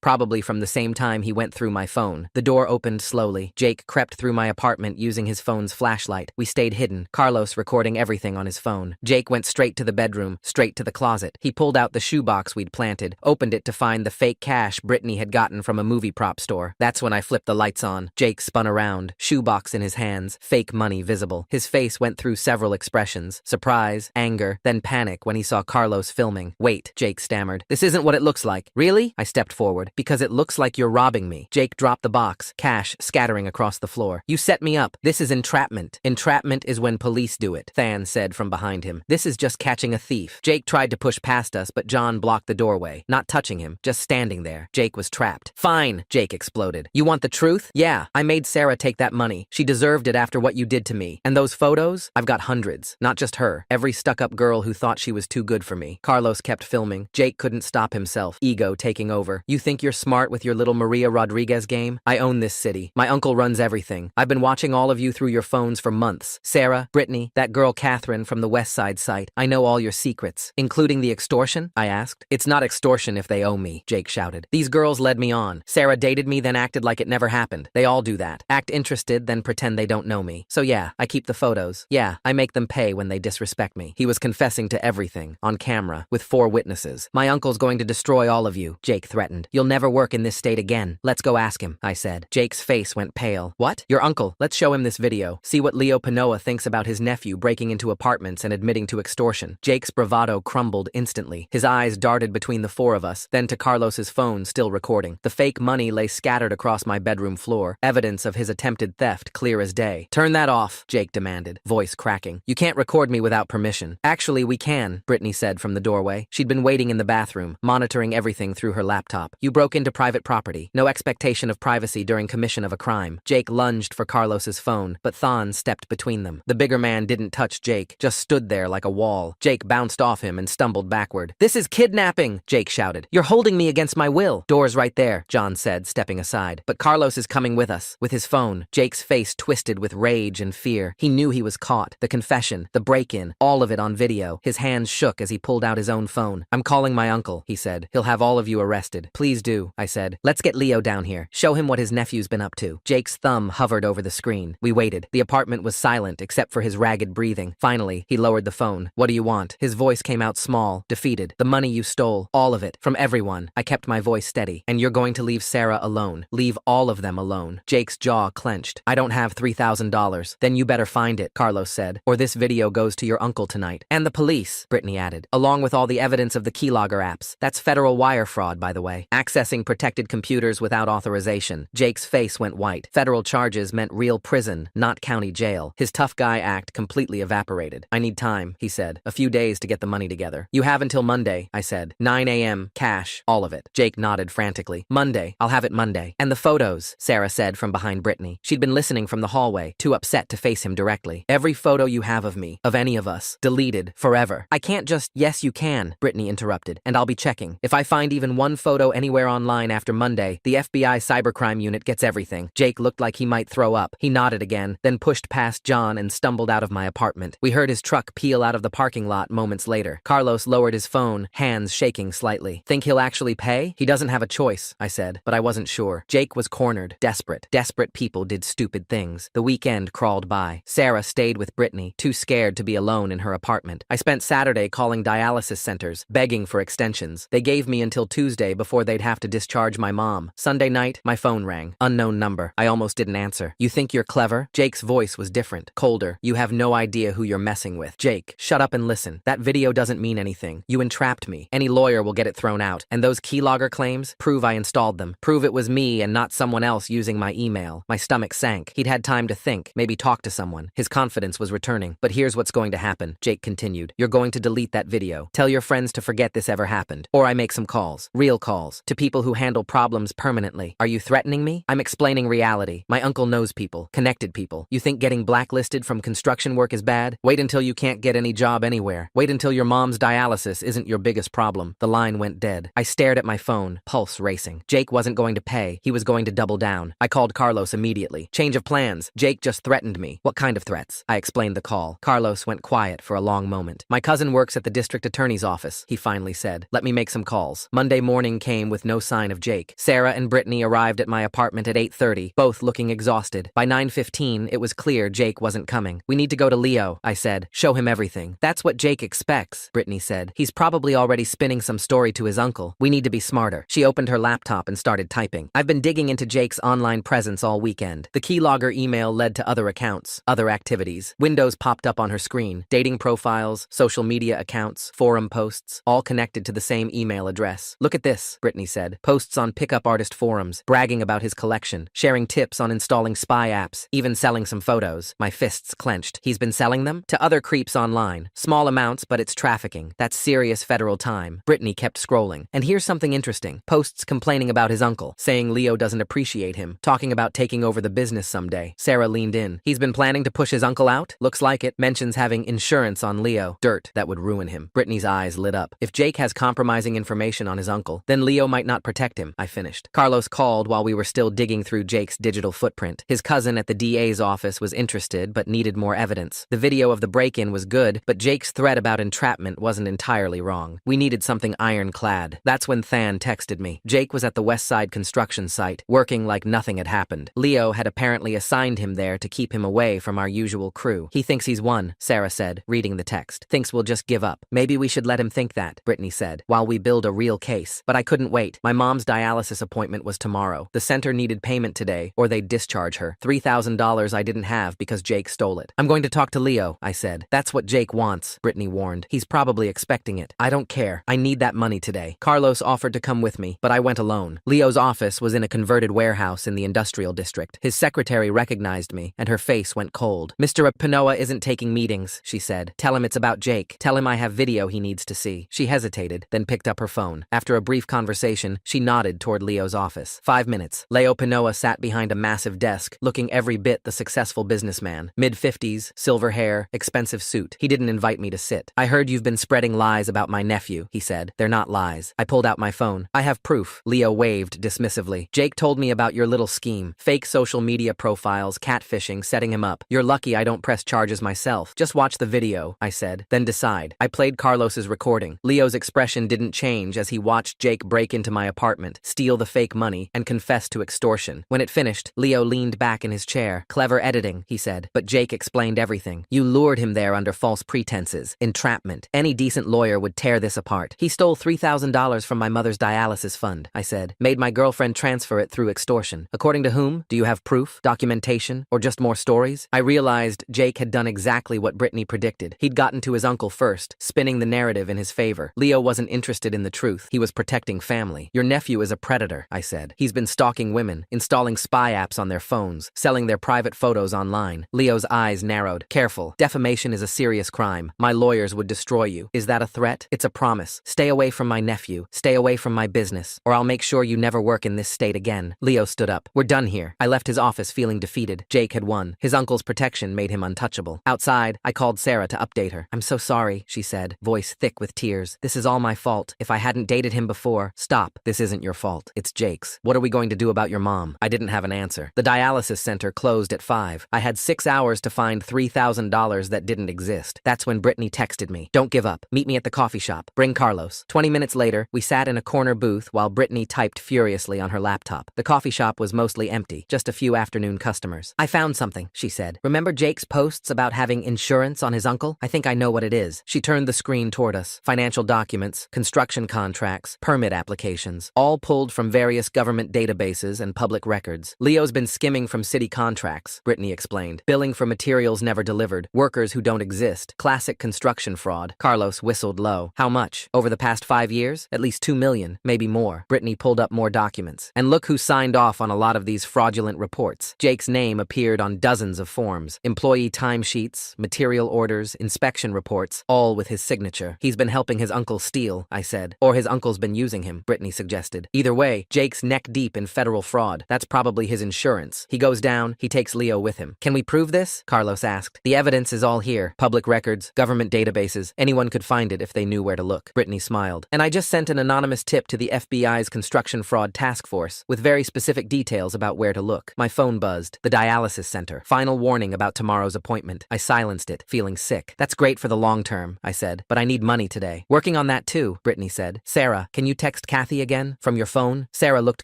probably from the same time he went through my phone. The door opened slowly. Jake crept through my apartment using his phone's flashlight. We stayed hidden, Carlos recording everything on his phone. Jake went straight to the bedroom, straight to the closet. He pulled out the shoebox we'd planted, opened it to find the fake cash Brittany had gotten from a movie prop store. That's when I flipped the lights on. Jake spun around, shoebox in his hands, fake money visible. His face went through several expressions: surprise, anger, then panic when he saw Carlos filming. "Wait," Jake stammered. "This isn't what it looks like." "Really?" I stepped forward. "Because it looks like you're robbing me." Jake dropped the box, cash scattering across the floor. "You set me up. This is entrapment." "Entrapment is when police do it," Than said from behind him. "This is just catching a thief." Jake tried to push past us, but John blocked the doorway, not touching him, just standing there. Jake was trapped. "Fine," Jake exploded. "You want the truth?" "Yeah, I made Sarah take that money. She deserved it after what you did to me. And those photos? I've got hundreds. Not just her. Every stuck-up girl who thought she was too good for me." Carlos kept filming. Jake couldn't stop himself, ego taking over. "You think you're smart with your little Maria Rodriguez game? I own this city. My uncle runs everything. I've been watching all of you through your phones for months. Sarah, Brittany, that girl Catherine from the West Side site. I know all your secrets." "Including the extortion?" I asked. "It's not extortion if they owe me," Jake shouted. "These girls led me on. Sarah dated me, then acted like it never happened. They all do that. Act interested, then pretend they don't know me. So yeah, I keep the photos. Yeah, I make them pay when they disrespect me." He was confessing to everything, on camera, with 4 witnesses. "My uncle's going to destroy all of you," Jake threatened. "You'll never work in this state again." "Let's go ask him," I said. Jake's face went pale. "What? Your uncle? Let's show him this video. See what Leo Panoa thinks about his nephew breaking into apartments and admitting to extortion." Jake's bravado crumbled instantly. His eyes darted between the 4 of us, then to Carlos's phone still recording. The fake money lay scattered across my bedroom floor, evidence of his attempted theft clear as day. "Turn that off," Jake demanded, voice cracking. "You can't record me without permission." "Actually, we can," Brittany said from the doorway. She'd been waiting in the bathroom, monitoring everything through her laptop. "You broke into private property. No expectation of privacy during commission of a crime." Jake lunged for Carlos's phone, but Thon stepped between them. The bigger man didn't touch Jake, just stood there like a wall. Jake bounced off him and stumbled backward. "This is kidnapping," Jake shouted. "You're holding me against my will." "Door's right there," John said, stepping aside. "But Carlos is coming with us, with his phone." Jake's face twisted with rage and fear. He knew he was caught. The confession, the break-in, all of it on video. His hands shook as he pulled out his own phone. "I'm calling my uncle," he said. "He'll have all of you arrested." "Please do," I said. "Let's get Leo down here. Show him what his nephew's been up to." Jake's thumb hovered over the screen. We waited. The apartment was silent except for his ragged breathing. Finally, he lowered the phone. "What do you want?" His voice came out small, defeated. "The money you stole. All of it. From everyone." I kept my voice steady. "And you're going to leave Sarah alone. Leave all of them alone." Jake's jaw clenched. "I don't have $3,000. "Then you better find it," Carlos said, "or this video goes to your uncle tonight. And the police," Brittany added, "along with all the evidence of the keylogger apps. That's federal wire fraud, by the way. Accessing protected computers without authorization." Jake's face went white. Federal charges meant real prison, not county jail. His tough guy act completely evaporated. "I need time," he said. "A few days to get the money together." "You have until Monday," I said. 9 a.m., cash, all of it. Jake nodded frantically. "Monday. I'll have it Monday." "And the photos," Sarah said from behind Brittany. She'd been listening from the hallway, too upset to face him directly. "Every photo you have of me, of any of us, deleted, forever." "I can't just—" "Yes, you can," Brittany interrupted. "And I'll be checking. If I find even one photo anywhere online after Monday, the FBI cybercrime unit gets everything. Jake looked like he might throw up. He nodded again, then pushed past John and stumbled out of my apartment. We heard his truck peel out of the parking lot moments later. Carlos lowered his phone, hands shaking slightly. Think he'll actually pay? He doesn't have a choice, I said, but I wasn't sure. Jake was cornered, desperate. Desperate people did stupid things. The weekend crawled by. Sarah stayed with Brittany, too scared to be alone in her apartment. I spent Saturday calling dialysis centers, begging for extensions. They gave me until Tuesday before they'd have to discharge my mom. Sunday night, my phone rang. Unknown number. I almost didn't answer. You think you're clever? Jake's voice was different, colder. You have no idea who you're messing with. Jake, shut up and listen. That video doesn't mean anything. You entrapped me. Any lawyer will get it thrown out. And those keylogger claims? Prove I installed them. Prove it was me and not someone else using my email. My stomach sank. He'd had time to think, maybe talk to someone. His confidence was returning. But here's what's going to happen, Jake continued. You're going to delete that video. Tell your friends to forget this ever happened. Or I make some calls. Real calls. To people who handle problems permanently. Are you threatening me? I'm explaining reality. My uncle knows people. Connected people. You think getting blacklisted from construction work is bad? Wait until you can't get any job anywhere. Wait until your mom's dialysis isn't your biggest problem. The line went dead. I stared at my phone, pulse racing. Jake wasn't going to pay. He was going to double down. I called Carlos immediately. Change of plans. Jake just threatened me. What kind of threats? I explained the call. Carlos went quiet for a long moment. My cousin works at the district attorney's office, he finally said. Let me make some calls. Monday morning came with no sign of Jake. Sarah and Brittany arrived at my apartment at 8:30, both looking exhausted. By 9:15, it was clear Jake wasn't coming. We need to go to Leo, I said. Show him everything. That's what Jake expects, Brittany said. He's probably already spinning some story to his uncle. We need to be smarter. She opened her laptop and started typing. I've been digging into Jake's online presence all weekend. The keylogger email led to other accounts, other activities. Windows popped up on her screen. Dating profiles, social media accounts, forum posts, all connected to the same email address. Look at this, Brittany said. Posts on pickup artist forums, bragging about his collection, sharing tips on installing spy apps, even selling some photos. My fists clenched. He's been selling them? To other creeps online. Small amounts, but it's trafficking. That's serious federal time. Brittany kept scrolling. And here's something interesting. Posts complaining about his uncle, saying Leo doesn't appreciate him, talking about taking over the business someday. Sarah leaned in. He's been planning to push his uncle out? Looks like it. Mentions having insurance on Leo. Dirt that would ruin him. Brittany's eyes lit up. If Jake has compromising information on his uncle, then Leo might not protect him, I finished. Carlos called while we were still digging through Jake's digital footprint. His cousin at the DA's office was interested but needed more evidence. The video of the break-in was good, but Jake's threat about entrapment wasn't entirely wrong. We needed something ironclad. That's when Than texted me. Jake was at the West Side construction site, working like nothing had happened. Leo had apparently assigned him there to keep him away from our usual crew. He thinks he's won, Sarah said, reading the text. Thinks we'll just give up. Maybe we should let him think that, Brittany said, while we build a real case. But I couldn't wait. My mom's dialysis appointment was tomorrow. The center needed payment today, or they'd discharge her. $3,000 I didn't have because Jake stole it. I'm going to talk to Leo, I said. That's what Jake wants, Brittany warned. He's probably expecting it. I don't care. I need that money today. Carlos offered to come with me, but I went alone. Leo's office was in a converted warehouse in the industrial district. His secretary recognized me, and her face went cold. Mr. Panoa isn't taking meetings, she said. Tell him it's about Jake. Tell him I have video he needs to see. She hesitated, then picked up her phone. After a brief conversation, she nodded toward Leo's office. 5 minutes. Leo Panoa sat behind a massive desk, looking every bit the successful businessman. Mid-50s, silver hair, expensive suit. He didn't invite me to sit. I heard you've been spreading lies about my nephew, he said. They're not lies. I pulled out my phone. I have proof. Leo waved dismissively. Jake told me about your little scheme. Fake social media profiles, catfishing, setting him up. You're lucky I don't press charges myself. Just watch the video, I said. Then decide. I played Carlos's recording. Leo's expression didn't change as he watched Jake break into my apartment, steal the fake money, and confess to extortion. When it finished, Leo leaned back in his chair. Clever editing, he said. But Jake explained everything. You lured him there under false pretenses. Entrapment. Any decent lawyer would tear this apart. He stole $3,000 from my mother's dialysis fund, I said. Made my girlfriend transfer it through extortion. According to whom? Do you have proof, documentation, or just more stories? I realized Jake had done exactly what Brittany predicted. He'd gotten to his uncle first, spinning the narrative in his favor. Leo wasn't interested in the truth. He was protecting family. Your nephew is a predator, I said. He's been stalking women, installing spy apps on their phones, selling their private photos online. Leo's eyes narrowed. Careful. Defamation is a serious crime. My lawyers would destroy you. Is that a threat? It's a promise. Stay away from my nephew. Stay away from my business, or I'll make sure you never work in this state again. Leo stood up. We're done here. I left his office feeling defeated. Jake had won. His uncle's protection made him untouchable. Outside, I called Sarah to update her. I'm so sorry, she said, voice thick with tears. This is all all my fault. If I hadn't dated him before, stop. This isn't your fault. It's Jake's. What are we going to do about your mom? I didn't have an answer. The dialysis center closed at 5. I had 6 hours to find $3,000 that didn't exist. That's when Brittany texted me. Don't give up. Meet me at the coffee shop. Bring Carlos. 20 minutes later, we sat in a corner booth while Brittany typed furiously on her laptop. The coffee shop was mostly empty, just a few afternoon customers. I found something, she said. Remember Jake's posts about having insurance on his uncle? I think I know what it is. She turned the screen toward us. Financial documents, construction contracts, permit applications, all pulled from various government databases and public records. Leo's been skimming from city contracts, Brittany explained. Billing for materials never delivered, workers who don't exist, classic construction fraud. Carlos whistled low. How much? Over the past 5 years? At least 2 million, maybe more. Brittany pulled up more documents. And look who signed off on a lot of these fraudulent reports. Jake's name appeared on dozens of forms. Employee timesheets, material orders, inspection reports, all with his signature. He's been helping his uncle steal, I said. Or his uncle's been using him, Brittany suggested. Either way, Jake's neck deep in federal fraud. That's probably his insurance. He goes down, he takes Leo with him. Can we prove this? Carlos asked. The evidence is all here. Public records, government databases. Anyone could find it if they knew where to look. Brittany smiled. And I just sent an anonymous tip to the FBI's construction fraud task force with very specific details about where to look. My phone buzzed. The dialysis center. Final warning about tomorrow's appointment. I silenced it, feeling sick. That's great for the long term, I said, but I need money today. Working on that too, Brittany said. Sarah, can you text Kathy again? From your phone? Sarah looked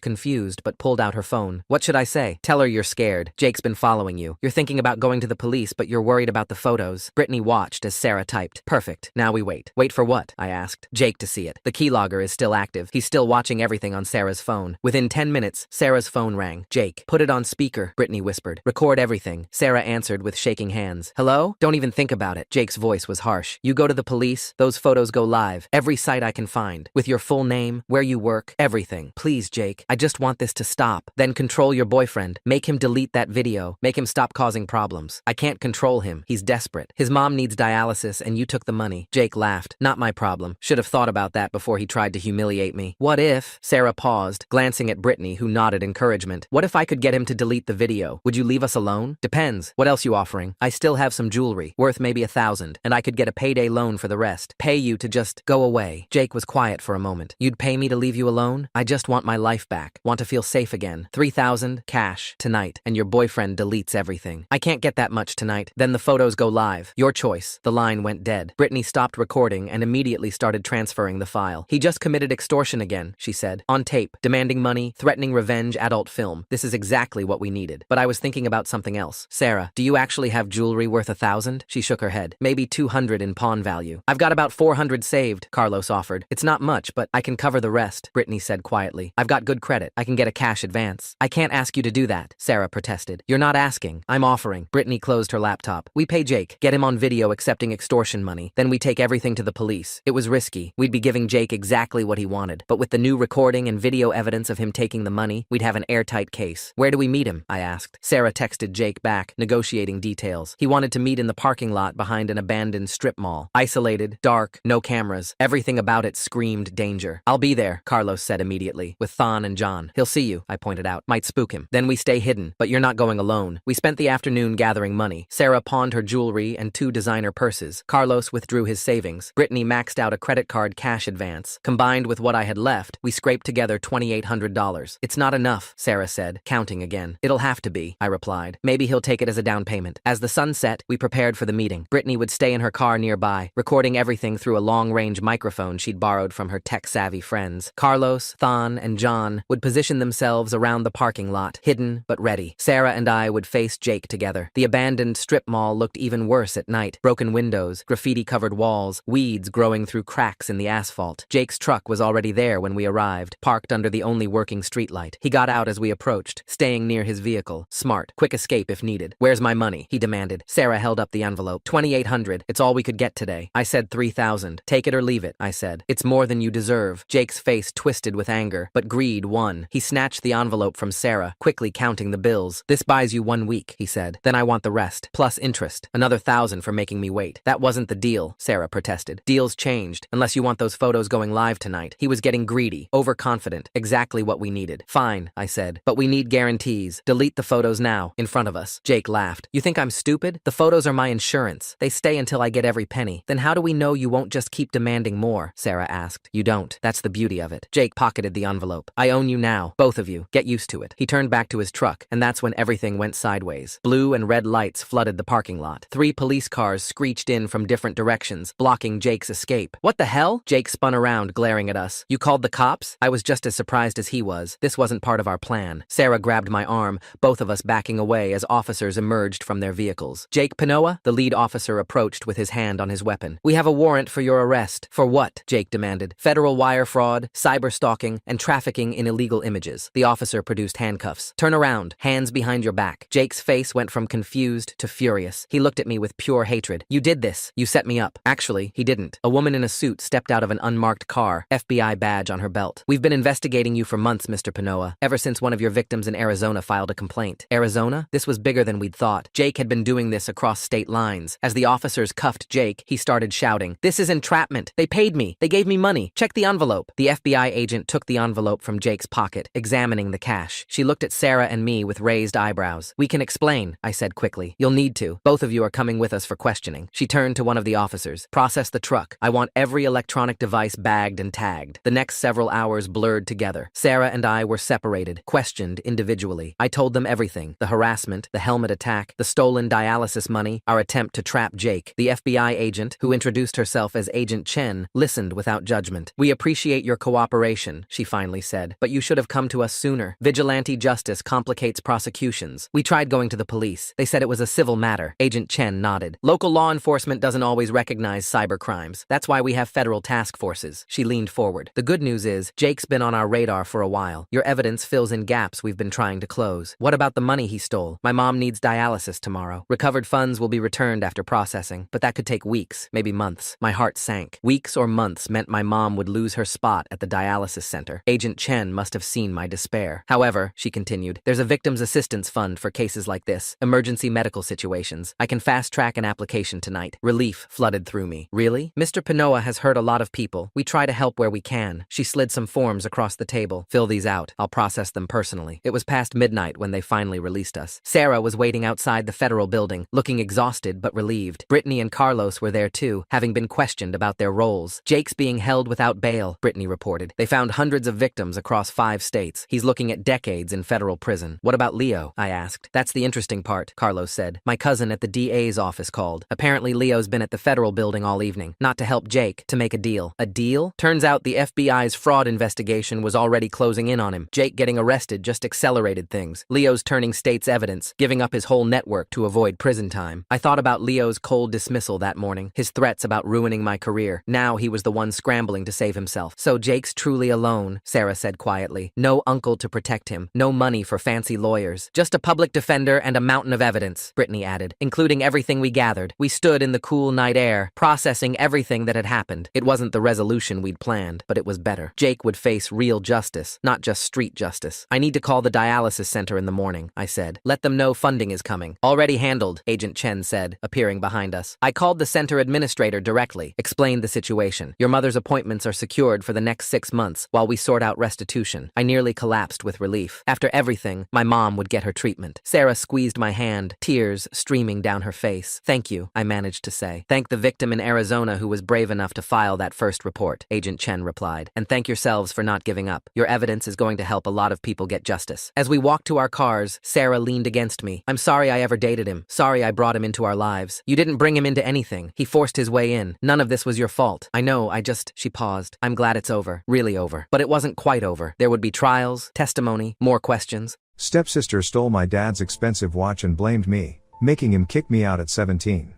confused but pulled out her phone. What should I say? Tell her you're scared. Jake's been following you. You're thinking about going to the police, but you're worried about the photos. Brittany watched as Sarah typed. Perfect. Now we wait. Wait for what? I asked. Jake to see it. The keylogger is still active. He's still watching everything on Sarah's phone. Within 10 minutes, Sarah's phone rang. Jake, put it on speaker, Brittany whispered. Record everything. Sarah answered with shaking hands. Hello? Don't even think about it. Jake's voice was harsh. You go to the police, those photos go live. Every site I can find. With your full name, where you work, everything. Please, Jake. I just want this to stop. Then control your boyfriend. Make him delete that video. Make him stop causing problems. I can't control him. He's desperate. His mom needs dialysis and you took the money. Jake laughed. Not my problem. Should have thought about that before he tried to humiliate me. What if? Sarah paused, glancing at Brittany, who nodded encouragement. What if I could get him to delete the video? Would you leave us alone? Depends. What else you offering? I still have some jewelry, worth maybe $1,000, and I could get a payday loan for the rest. Pay you to just go away. Jake was quiet for a moment. You'd pay me to leave you alone? I just want my life back. Want to feel safe again. $3,000, cash, tonight, and your boyfriend deletes everything. I can't get that much tonight. Then the photos go live. Your choice. The line went dead. Brittany stopped recording and immediately started transferring the file. He just committed extortion again, she said. On tape, demanding money, threatening revenge, adult film. This is exactly what we needed. But I was thinking about something else. Sarah, do you actually have jewelry worth $1,000? She shook her head. Maybe $200 in pawn value. I've got about $400 saved, Carlos offered. It's not much, but I can cover the rest, Brittany said quietly. I've got good credit. I can get a cash advance. I can't ask you to do that, Sarah protested. You're not asking. I'm offering. Brittany closed her laptop. We pay Jake, get him on video accepting extortion money. Then we take everything to the police. It was risky. We'd be giving Jake exactly what he wanted. But with the new recording and video evidence of him taking the money, we'd have an airtight case. Where do we meet him? I asked. Sarah texted Jake back, negotiating details. He wanted to meet in the parking lot behind an abandoned strip mall. Isolated, dark, no cameras. Everything about it screamed danger. I'll be there, Carlos said immediately, with Thon and John. He'll see you, I pointed out. Might spook him. Then we stay hidden, but you're not going alone. We spent the afternoon gathering money. Sarah pawned her jewelry and 2 designer purses. Carlos withdrew his savings. Brittany maxed out a credit card cash advance. Combined with what I had left, we scraped together $2,800. It's not enough, Sarah said, counting again. It'll have to be, I replied. Maybe he'll take it as a down payment. As the sun set, we prepared for the meeting. Brittany would stay in her car nearby, recording everything through a long-range microphone she'd borrowed from her tech-savvy friends. Carlos, Thon, and John would position themselves around the parking lot, hidden but ready. Sarah and I would face Jake together. The abandoned strip mall looked even worse at night. Broken windows, graffiti-covered walls, weeds growing through cracks in the asphalt. Jake's truck was already there when we arrived, parked under the only working streetlight. He got out as we approached, staying near his vehicle. Smart. Quick escape if needed. Where's my money? He demanded. Sarah held up the envelope. $2,800. It's all we could get today. I said $3,000. Take it or leave it, I said. It's more than you deserve. Jake's face twisted with anger, but greed won. He snatched the envelope from Sarah, quickly counting the bills. This buys you 1 week, he said. Then I want the rest, plus interest. Another $1,000 for making me wait. That wasn't the deal, Sarah protested. Deals changed, unless you want those photos going live tonight. He was getting greedy, overconfident, exactly what we needed. Fine, I said, but we need guarantees. Delete the photos now, in front of us. Jake laughed. You think I'm stupid? The photos are my insurance. They stay until I get every penny. Then how do we know you won't just keep demanding more? more? Sarah asked. You don't. That's the beauty of it. Jake pocketed the envelope. I own you now. Both of you. Get used to it. He turned back to his truck, and that's when everything went sideways. Blue and red lights flooded the parking lot. 3 police cars screeched in from different directions, blocking Jake's escape. What the hell? Jake spun around, glaring at us. You called the cops? I was just as surprised as he was. This wasn't part of our plan. Sarah grabbed my arm, both of us backing away as officers emerged from their vehicles. Jake Panoa? The lead officer approached with his hand on his weapon. We have a warrant for your arrest. For what? Jake demanded. Federal wire fraud, cyberstalking, and trafficking in illegal images. The officer produced handcuffs. Turn around. Hands behind your back. Jake's face went from confused to furious. He looked at me with pure hatred. You did this. You set me up. Actually, he didn't. A woman in a suit stepped out of an unmarked car, FBI badge on her belt. We've been investigating you for months, Mr. Panoa, ever since one of your victims in Arizona filed a complaint. Arizona? This was bigger than we'd thought. Jake had been doing this across state lines. As the officers cuffed Jake, he started shouting, "This is entrapment. They paid me. They gave me money. Check the envelope." The FBI agent took the envelope from Jake's pocket, examining the cash. She looked at Sarah and me with raised eyebrows. We can explain, I said quickly. You'll need to. Both of you are coming with us for questioning. She turned to one of the officers. Process the truck. I want every electronic device bagged and tagged. The next several hours blurred together. Sarah and I were separated, questioned individually. I told them everything. The harassment, the helmet attack, the stolen dialysis money, our attempt to trap Jake. The FBI agent, who introduced herself as Agent Chen, listened without judgment. We appreciate your cooperation, she finally said, but you should have come to us sooner. Vigilante justice complicates prosecutions. We tried going to the police. They said it was a civil matter. Agent Chen nodded. Local law enforcement doesn't always recognize cyber crimes. That's why we have federal task forces. She leaned forward. The good news is, Jake's been on our radar for a while. Your evidence fills in gaps we've been trying to close. What about the money he stole? My mom needs dialysis tomorrow. Recovered funds will be returned after processing, but that could take weeks, maybe months. My heart sank. Weeks or months meant my mom would lose her spot at the dialysis center. Agent Chen must have seen my despair. However, she continued, there's a victim's assistance fund for cases like this, emergency medical situations. I can fast-track an application tonight. Relief flooded through me. Really? Mr. Panoa has hurt a lot of people. We try to help where we can. She slid some forms across the table. Fill these out. I'll process them personally. It was past midnight when they finally released us. Sarah was waiting outside the federal building, looking exhausted but relieved. Brittany and Carlos were there too, having been questioned about their roles. Jake's being held without bail, Brittany reported. They found hundreds of victims across 5 states. He's looking at decades in federal prison. What about Leo? I asked. That's the interesting part, Carlos said. My cousin at the DA's office called. Apparently Leo's been at the federal building all evening, not to help Jake, to make a deal. A deal? Turns out the FBI's fraud investigation was already closing in on him. Jake getting arrested just accelerated things. Leo's turning state's evidence, giving up his whole network to avoid prison time. I thought about Leo's cold dismissal that morning, his threats about ruining my career. Now he was the one scrambling to save himself. So Jake's truly alone, Sarah said quietly. No uncle to protect him, no money for fancy lawyers. Just a public defender and a mountain of evidence, Brittany added, including everything we gathered. We stood in the cool night air, processing everything that had happened. It wasn't the resolution we'd planned, but it was better. Jake would face real justice, not just street justice. I need to call the dialysis center in the morning, I said. Let them know funding is coming. Already handled, Agent Chen said, appearing behind us. I called the center administrator directly, explained the situation. Your mother's appointments are secured for the next 6 months while we sort out restitution. I nearly collapsed with relief. After everything, my mom would get her treatment. Sarah squeezed my hand, tears streaming down her face. Thank you, I managed to say. Thank the victim in Arizona who was brave enough to file that first report, Agent Chen replied. And thank yourselves for not giving up. Your evidence is going to help a lot of people get justice. As we walked to our cars, Sarah leaned against me. I'm sorry I ever dated him. Sorry I brought him into our lives. You didn't bring him into anything. He forced his way in. None of this was your fault. I know, she paused. I'm glad it's over. Really over. But it wasn't quite over. There would be trials, testimony, more questions. Stepsister stole my dad's expensive watch and blamed me, making him kick me out at 17.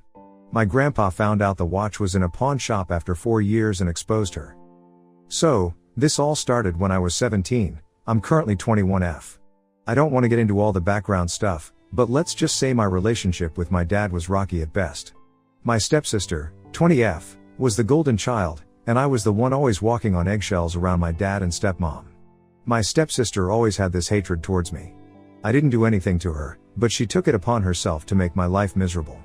My grandpa found out the watch was in a pawn shop after 4 years and exposed her. So, this all started when I was 17. I'm currently 21F. I don't want to get into all the background stuff, but let's just say my relationship with my dad was rocky at best. My stepsister, 20F, was the golden child, and I was the one always walking on eggshells around my dad and stepmom. My stepsister always had this hatred towards me. I didn't do anything to her, but she took it upon herself to make my life miserable.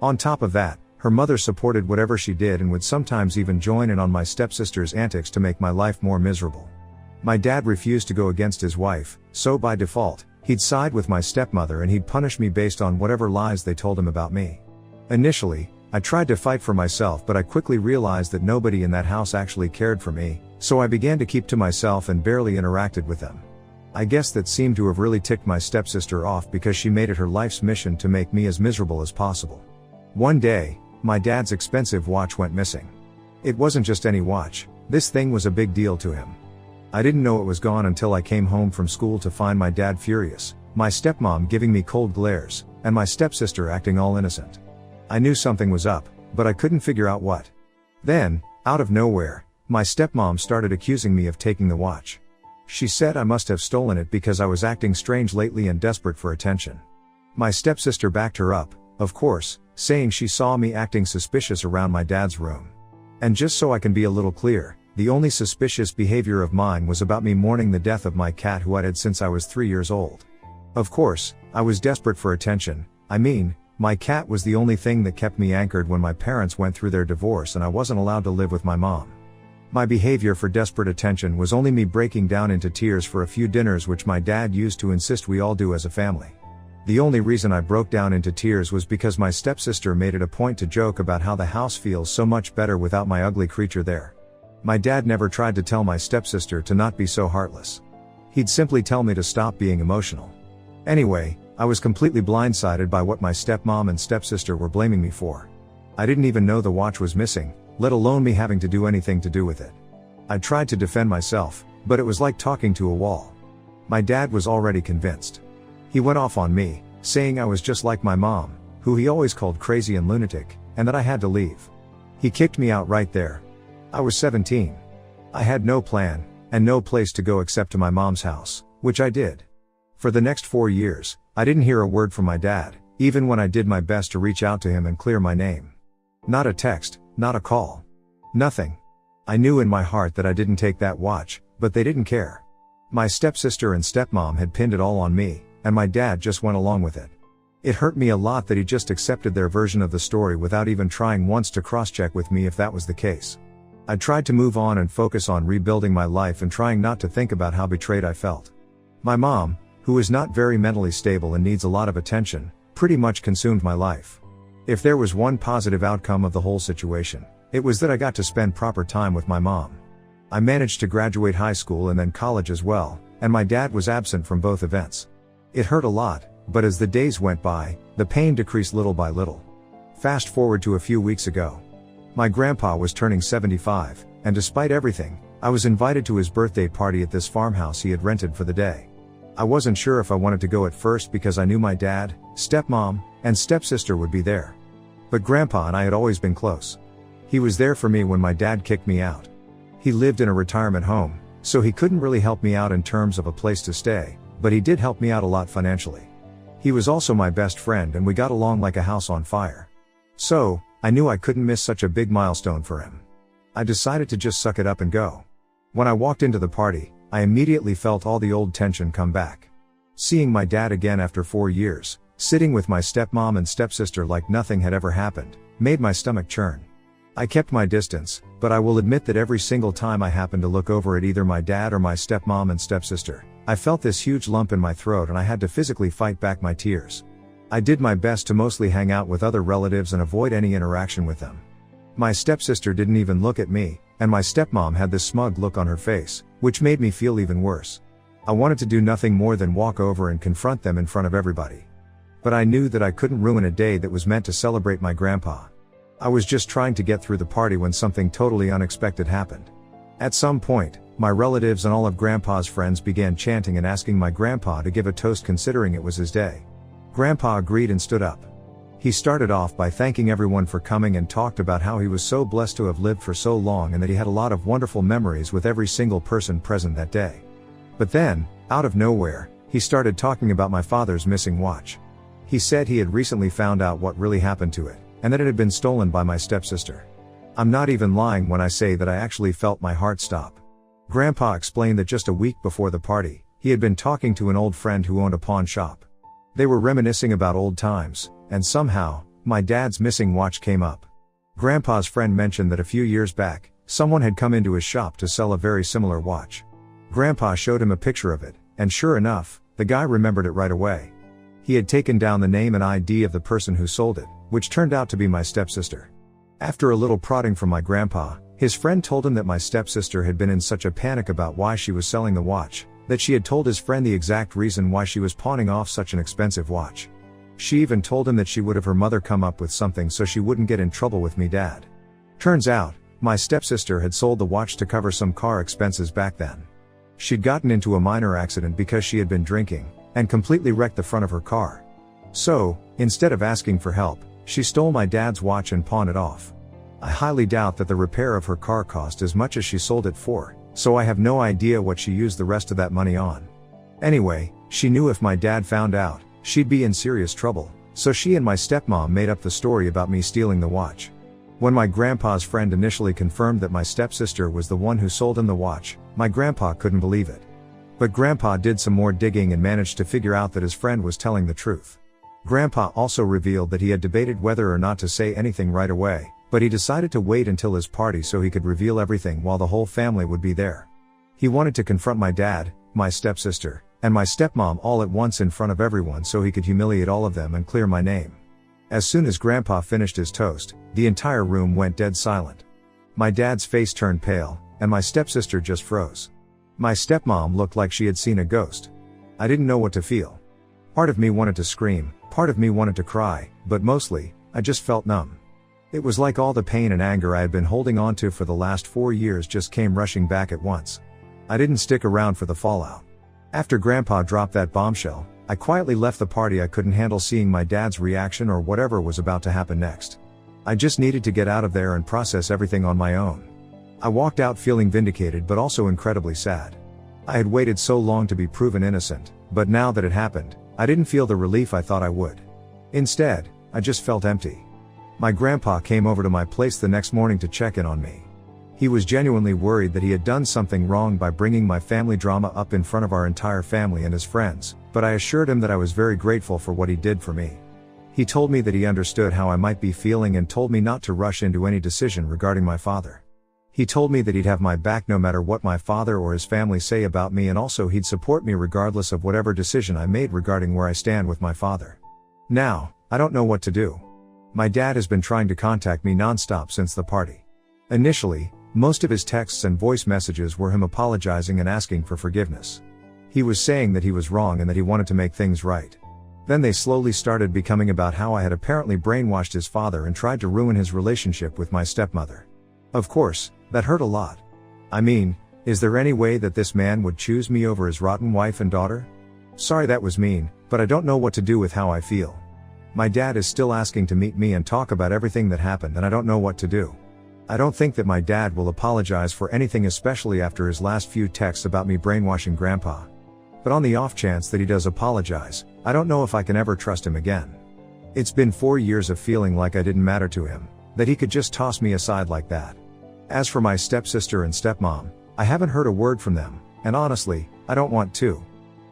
On top of that, her mother supported whatever she did and would sometimes even join in on my stepsister's antics to make my life more miserable. My dad refused to go against his wife, so by default, he'd side with my stepmother and he'd punish me based on whatever lies they told him about me. Initially, I tried to fight for myself, but I quickly realized that nobody in that house actually cared for me, so I began to keep to myself and barely interacted with them. I guess that seemed to have really ticked my stepsister off because she made it her life's mission to make me as miserable as possible. One day, my dad's expensive watch went missing. It wasn't just any watch, this thing was a big deal to him. I didn't know it was gone until I came home from school to find my dad furious, my stepmom giving me cold glares, and my stepsister acting all innocent. I knew something was up, but I couldn't figure out what. Then, out of nowhere, my stepmom started accusing me of taking the watch. She said I must have stolen it because I was acting strange lately and desperate for attention. My stepsister backed her up, of course, saying she saw me acting suspicious around my dad's room. And just so I can be a little clear, the only suspicious behavior of mine was about me mourning the death of my cat who I'd had since I was 3 years old. Of course, I was desperate for attention. My cat was the only thing that kept me anchored when my parents went through their divorce and I wasn't allowed to live with my mom. My behavior for desperate attention was only me breaking down into tears for a few dinners which my dad used to insist we all do as a family. The only reason I broke down into tears was because my stepsister made it a point to joke about how the house feels so much better without my ugly creature there. My dad never tried to tell my stepsister to not be so heartless. He'd simply tell me to stop being emotional. Anyway, I was completely blindsided by what my stepmom and stepsister were blaming me for. I didn't even know the watch was missing, let alone me having to do anything to do with it. I tried to defend myself, but it was like talking to a wall. My dad was already convinced. He went off on me, saying I was just like my mom, who he always called crazy and lunatic, and that I had to leave. He kicked me out right there. I was 17. I had no plan, and no place to go except to my mom's house, which I did. For the next 4 years, I didn't hear a word from my dad, even when I did my best to reach out to him and clear my name. Not a text, not a call. Nothing. I knew in my heart that I didn't take that watch, but they didn't care. My stepsister and stepmom had pinned it all on me, and my dad just went along with it. It hurt me a lot that he just accepted their version of the story without even trying once to cross-check with me if that was the case. I tried to move on and focus on rebuilding my life and trying not to think about how betrayed I felt. My mom, who is not very mentally stable and needs a lot of attention, pretty much consumed my life. If there was one positive outcome of the whole situation, it was that I got to spend proper time with my mom. I managed to graduate high school and then college as well, and my dad was absent from both events. It hurt a lot, but as the days went by, the pain decreased little by little. Fast forward to a few weeks ago. My grandpa was turning 75, and despite everything, I was invited to his birthday party at this farmhouse he had rented for the day. I wasn't sure if I wanted to go at first because I knew my dad, stepmom, and stepsister would be there. But Grandpa and I had always been close. He was there for me when my dad kicked me out. He lived in a retirement home, so he couldn't really help me out in terms of a place to stay, but he did help me out a lot financially. He was also my best friend and we got along like a house on fire. So, I knew I couldn't miss such a big milestone for him. I decided to just suck it up and go. When I walked into the party, I immediately felt all the old tension come back. Seeing my dad again after 4 years, sitting with my stepmom and stepsister like nothing had ever happened, made my stomach churn. I kept my distance, but I will admit that every single time I happened to look over at either my dad or my stepmom and stepsister, I felt this huge lump in my throat and I had to physically fight back my tears. I did my best to mostly hang out with other relatives and avoid any interaction with them. My stepsister didn't even look at me, and my stepmom had this smug look on her face, which made me feel even worse. I wanted to do nothing more than walk over and confront them in front of everybody. But I knew that I couldn't ruin a day that was meant to celebrate my grandpa. I was just trying to get through the party when something totally unexpected happened. At some point, my relatives and all of Grandpa's friends began chanting and asking my grandpa to give a toast considering it was his day. Grandpa agreed and stood up. He started off by thanking everyone for coming and talked about how he was so blessed to have lived for so long and that he had a lot of wonderful memories with every single person present that day. But then, out of nowhere, he started talking about my father's missing watch. He said he had recently found out what really happened to it, and that it had been stolen by my stepsister. I'm not even lying when I say that I actually felt my heart stop. Grandpa explained that just a week before the party, he had been talking to an old friend who owned a pawn shop. They were reminiscing about old times, and somehow, my dad's missing watch came up. Grandpa's friend mentioned that a few years back, someone had come into his shop to sell a very similar watch. Grandpa showed him a picture of it, and sure enough, the guy remembered it right away. He had taken down the name and ID of the person who sold it, which turned out to be my stepsister. After a little prodding from my grandpa, his friend told him that my stepsister had been in such a panic about why she was selling the watch, that she had told his friend the exact reason why she was pawning off such an expensive watch. She even told him that she would have her mother come up with something so she wouldn't get in trouble with me dad. Turns out, my stepsister had sold the watch to cover some car expenses back then. She'd gotten into a minor accident because she had been drinking, and completely wrecked the front of her car. So, instead of asking for help, she stole my dad's watch and pawned it off. I highly doubt that the repair of her car cost as much as she sold it for, so I have no idea what she used the rest of that money on. Anyway, she knew if my dad found out, she'd be in serious trouble, so she and my stepmom made up the story about me stealing the watch. When my grandpa's friend initially confirmed that my stepsister was the one who sold him the watch, my grandpa couldn't believe it. But grandpa did some more digging and managed to figure out that his friend was telling the truth. Grandpa also revealed that he had debated whether or not to say anything right away, but he decided to wait until his party so he could reveal everything while the whole family would be there. He wanted to confront my dad, my stepsister, and my stepmom all at once in front of everyone so he could humiliate all of them and clear my name. As soon as grandpa finished his toast, the entire room went dead silent. My dad's face turned pale, and my stepsister just froze. My stepmom looked like she had seen a ghost. I didn't know what to feel. Part of me wanted to scream, part of me wanted to cry, but mostly, I just felt numb. It was like all the pain and anger I had been holding on to for the last 4 years just came rushing back at once. I didn't stick around for the fallout. After grandpa dropped that bombshell, I quietly left the party. I couldn't handle seeing my dad's reaction or whatever was about to happen next. I just needed to get out of there and process everything on my own. I walked out feeling vindicated but also incredibly sad. I had waited so long to be proven innocent, but now that it happened, I didn't feel the relief I thought I would. Instead, I just felt empty. My grandpa came over to my place the next morning to check in on me. He was genuinely worried that he had done something wrong by bringing my family drama up in front of our entire family and his friends, but I assured him that I was very grateful for what he did for me. He told me that he understood how I might be feeling and told me not to rush into any decision regarding my father. He told me that he'd have my back no matter what my father or his family say about me, and also he'd support me regardless of whatever decision I made regarding where I stand with my father. Now, I don't know what to do. My dad has been trying to contact me nonstop since the party. Initially, most of his texts and voice messages were him apologizing and asking for forgiveness. He was saying that he was wrong and that he wanted to make things right. Then they slowly started becoming about how I had apparently brainwashed his father and tried to ruin his relationship with my stepmother. Of course, that hurt a lot. I mean, is there any way that this man would choose me over his rotten wife and daughter? Sorry that was mean, but I don't know what to do with how I feel. My dad is still asking to meet me and talk about everything that happened, and I don't know what to do. I don't think that my dad will apologize for anything, especially after his last few texts about me brainwashing grandpa. But on the off chance that he does apologize, I don't know if I can ever trust him again. It's been 4 years of feeling like I didn't matter to him, that he could just toss me aside like that. As for my stepsister and stepmom, I haven't heard a word from them, and honestly, I don't want to.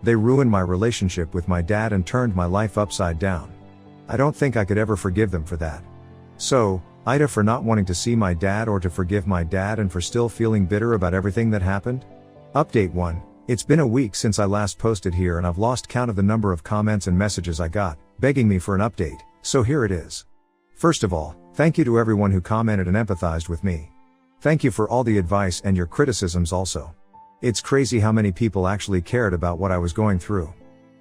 They ruined my relationship with my dad and turned my life upside down. I don't think I could ever forgive them for that. So, either for not wanting to see my dad or to forgive my dad and for still feeling bitter about everything that happened. Update 1. It's been a week since I last posted here and I've lost count of the number of comments and messages I got, begging me for an update, so here it is. First of all, thank you to everyone who commented and empathized with me. Thank you for all the advice and your criticisms also. It's crazy how many people actually cared about what I was going through.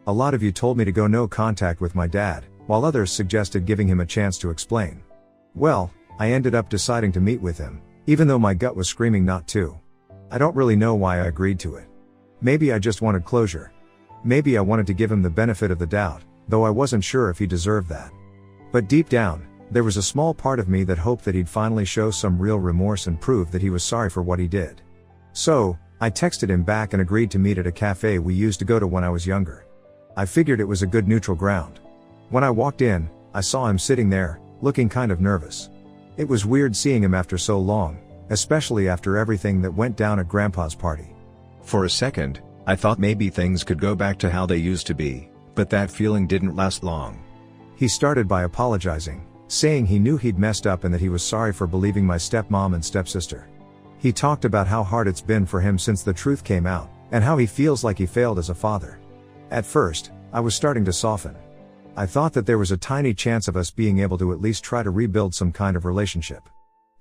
A lot of you told me to go no contact with my dad, while others suggested giving him a chance to explain. Well, I ended up deciding to meet with him, even though my gut was screaming not to. I don't really know why I agreed to it. Maybe I just wanted closure. Maybe I wanted to give him the benefit of the doubt, though I wasn't sure if he deserved that. But deep down, there was a small part of me that hoped that he'd finally show some real remorse and prove that he was sorry for what he did. So, I texted him back and agreed to meet at a cafe we used to go to when I was younger. I figured it was a good neutral ground. When I walked in, I saw him sitting there, looking kind of nervous. It was weird seeing him after so long, especially after everything that went down at Grandpa's party. For a second, I thought maybe things could go back to how they used to be, but that feeling didn't last long. He started by apologizing, saying he knew he'd messed up and that he was sorry for believing my stepmom and stepsister. He talked about how hard it's been for him since the truth came out, and how he feels like he failed as a father. At first, I was starting to soften. I thought that there was a tiny chance of us being able to at least try to rebuild some kind of relationship.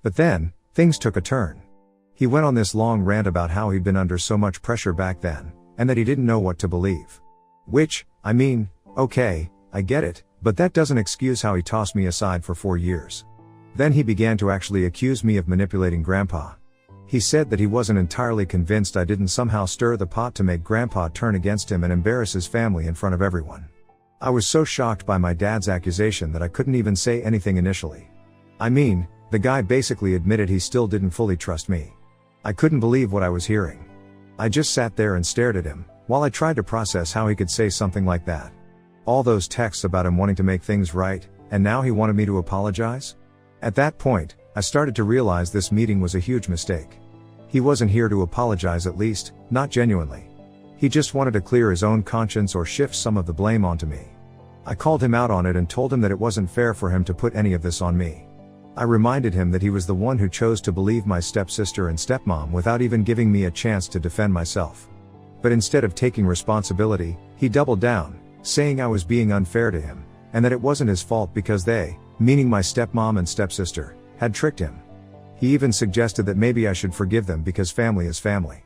But then, things took a turn. He went on this long rant about how he'd been under so much pressure back then, and that he didn't know what to believe. Which, I mean, okay, I get it, but that doesn't excuse how he tossed me aside for 4 years. Then he began to actually accuse me of manipulating Grandpa. He said that he wasn't entirely convinced I didn't somehow stir the pot to make Grandpa turn against him and embarrass his family in front of everyone. I was so shocked by my dad's accusation that I couldn't even say anything initially. I mean, the guy basically admitted he still didn't fully trust me. I couldn't believe what I was hearing. I just sat there and stared at him, while I tried to process how he could say something like that. All those texts about him wanting to make things right, and now he wanted me to apologize? At that point, I started to realize this meeting was a huge mistake. He wasn't here to apologize, at least, not genuinely. He just wanted to clear his own conscience or shift some of the blame onto me. I called him out on it and told him that it wasn't fair for him to put any of this on me. I reminded him that he was the one who chose to believe my stepsister and stepmom without even giving me a chance to defend myself. But instead of taking responsibility, he doubled down, saying I was being unfair to him, and that it wasn't his fault because they, meaning my stepmom and stepsister, had tricked him. He even suggested that maybe I should forgive them because family is family.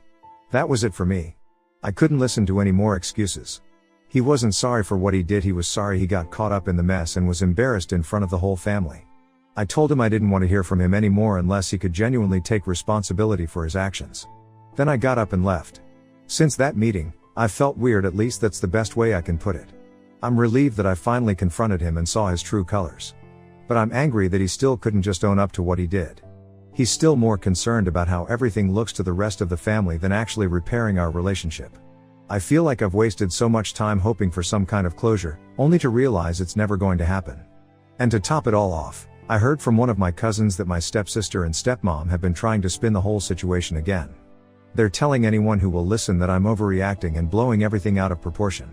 That was it for me. I couldn't listen to any more excuses. He wasn't sorry for what he did, he was sorry he got caught up in the mess and was embarrassed in front of the whole family. I told him I didn't want to hear from him anymore unless he could genuinely take responsibility for his actions. Then I got up and left. Since that meeting, I've felt weird, at least that's the best way I can put it. I'm relieved that I finally confronted him and saw his true colors. But I'm angry that he still couldn't just own up to what he did. He's still more concerned about how everything looks to the rest of the family than actually repairing our relationship. I feel like I've wasted so much time hoping for some kind of closure, only to realize it's never going to happen. And to top it all off, I heard from one of my cousins that my stepsister and stepmom have been trying to spin the whole situation again. They're telling anyone who will listen that I'm overreacting and blowing everything out of proportion.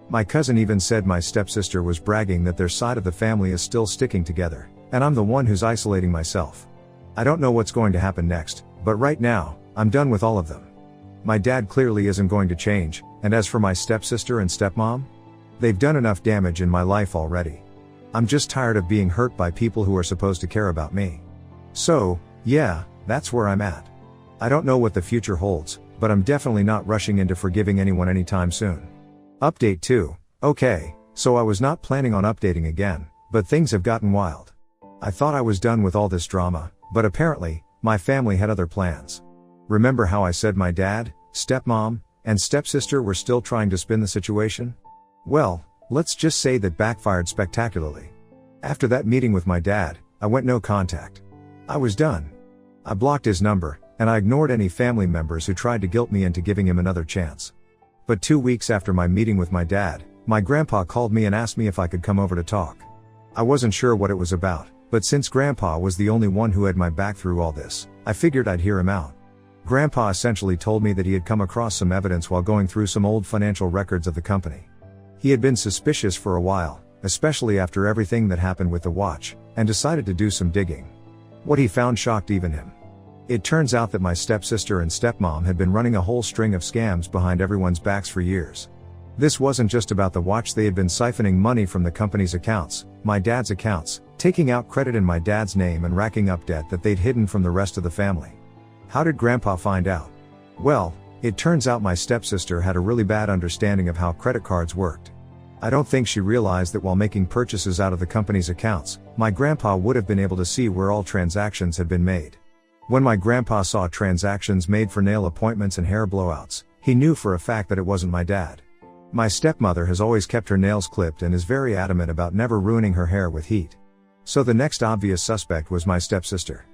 My cousin even said my stepsister was bragging that their side of the family is still sticking together, and I'm the one who's isolating myself. I don't know what's going to happen next, but right now, I'm done with all of them. My dad clearly isn't going to change, and as for my stepsister and stepmom, they've done enough damage in my life already. I'm just tired of being hurt by people who are supposed to care about me. So, yeah, that's where I'm at. I don't know what the future holds, but I'm definitely not rushing into forgiving anyone anytime soon. Update 2. Okay, so I was not planning on updating again, but things have gotten wild. I thought I was done with all this drama, but apparently, my family had other plans. Remember how I said my dad, stepmom, and stepsister were still trying to spin the situation? Well, let's just say that backfired spectacularly. After that meeting with my dad, I went no contact. I was done. I blocked his number, and I ignored any family members who tried to guilt me into giving him another chance. But 2 weeks after my meeting with my dad, my grandpa called me and asked me if I could come over to talk. I wasn't sure what it was about, but since grandpa was the only one who had my back through all this, I figured I'd hear him out. Grandpa essentially told me that he had come across some evidence while going through some old financial records of the company. He had been suspicious for a while, especially after everything that happened with the watch, and decided to do some digging. What he found shocked even him. It turns out that my stepsister and stepmom had been running a whole string of scams behind everyone's backs for years. This wasn't just about the watch, they had been siphoning money from the company's accounts, my dad's accounts, taking out credit in my dad's name and racking up debt that they'd hidden from the rest of the family. How did Grandpa find out? Well, it turns out my stepsister had a really bad understanding of how credit cards worked. I don't think she realized that while making purchases out of the company's accounts, my grandpa would have been able to see where all transactions had been made. When my grandpa saw transactions made for nail appointments and hair blowouts, he knew for a fact that it wasn't my dad. My stepmother has always kept her nails clipped and is very adamant about never ruining her hair with heat. So the next obvious suspect was my stepsister.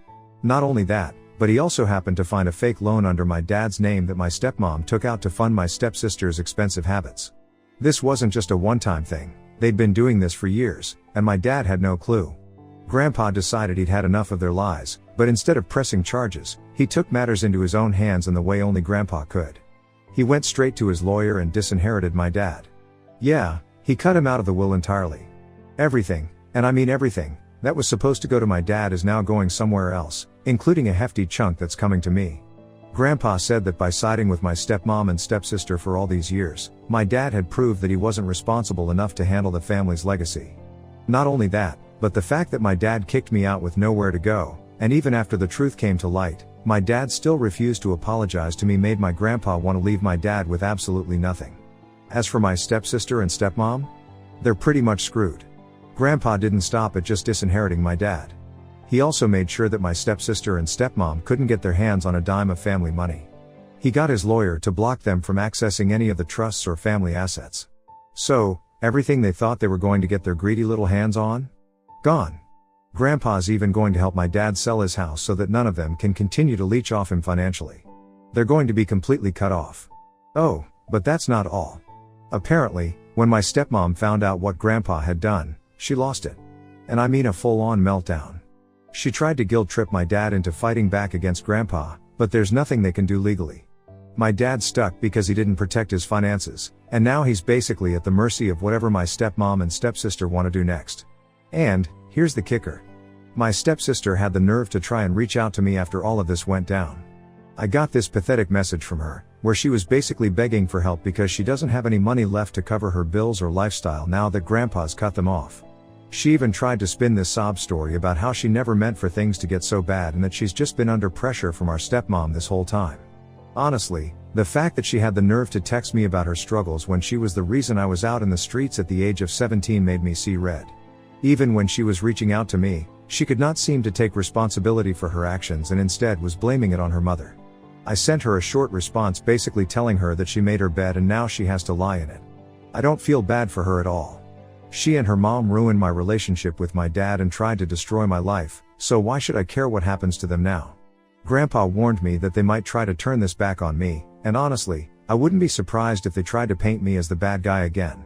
Not only that, but he also happened to find a fake loan under my dad's name that my stepmom took out to fund my stepsister's expensive habits. This wasn't just a one-time thing, they'd been doing this for years, and my dad had no clue. Grandpa decided he'd had enough of their lies, but instead of pressing charges, he took matters into his own hands in the way only Grandpa could. He went straight to his lawyer and disinherited my dad. Yeah, he cut him out of the will entirely. Everything, and I mean everything, that was supposed to go to my dad is now going somewhere else, including a hefty chunk that's coming to me. Grandpa said that by siding with my stepmom and stepsister for all these years, my dad had proved that he wasn't responsible enough to handle the family's legacy. Not only that, but the fact that my dad kicked me out with nowhere to go, and even after the truth came to light, my dad still refused to apologize to me made my grandpa want to leave my dad with absolutely nothing. As for my stepsister and stepmom, they're pretty much screwed. Grandpa didn't stop at just disinheriting my dad. He also made sure that my stepsister and stepmom couldn't get their hands on a dime of family money. He got his lawyer to block them from accessing any of the trusts or family assets. So, everything they thought they were going to get their greedy little hands on? Gone. Grandpa's even going to help my dad sell his house so that none of them can continue to leech off him financially. They're going to be completely cut off. Oh, but that's not all. Apparently, when my stepmom found out what Grandpa had done, she lost it. And I mean a full-on meltdown. She tried to guilt-trip my dad into fighting back against Grandpa, but there's nothing they can do legally. My dad's stuck because he didn't protect his finances, and now he's basically at the mercy of whatever my stepmom and stepsister want to do next. And, here's the kicker. My stepsister had the nerve to try and reach out to me after all of this went down. I got this pathetic message from her, where she was basically begging for help because she doesn't have any money left to cover her bills or lifestyle now that Grandpa's cut them off. She even tried to spin this sob story about how she never meant for things to get so bad and that she's just been under pressure from our stepmom this whole time. Honestly, the fact that she had the nerve to text me about her struggles when she was the reason I was out in the streets at the age of 17 made me see red. Even when she was reaching out to me, she could not seem to take responsibility for her actions and instead was blaming it on her mother. I sent her a short response basically telling her that she made her bed and now she has to lie in it. I don't feel bad for her at all. She and her mom ruined my relationship with my dad and tried to destroy my life, so why should I care what happens to them now? Grandpa warned me that they might try to turn this back on me, and honestly, I wouldn't be surprised if they tried to paint me as the bad guy again.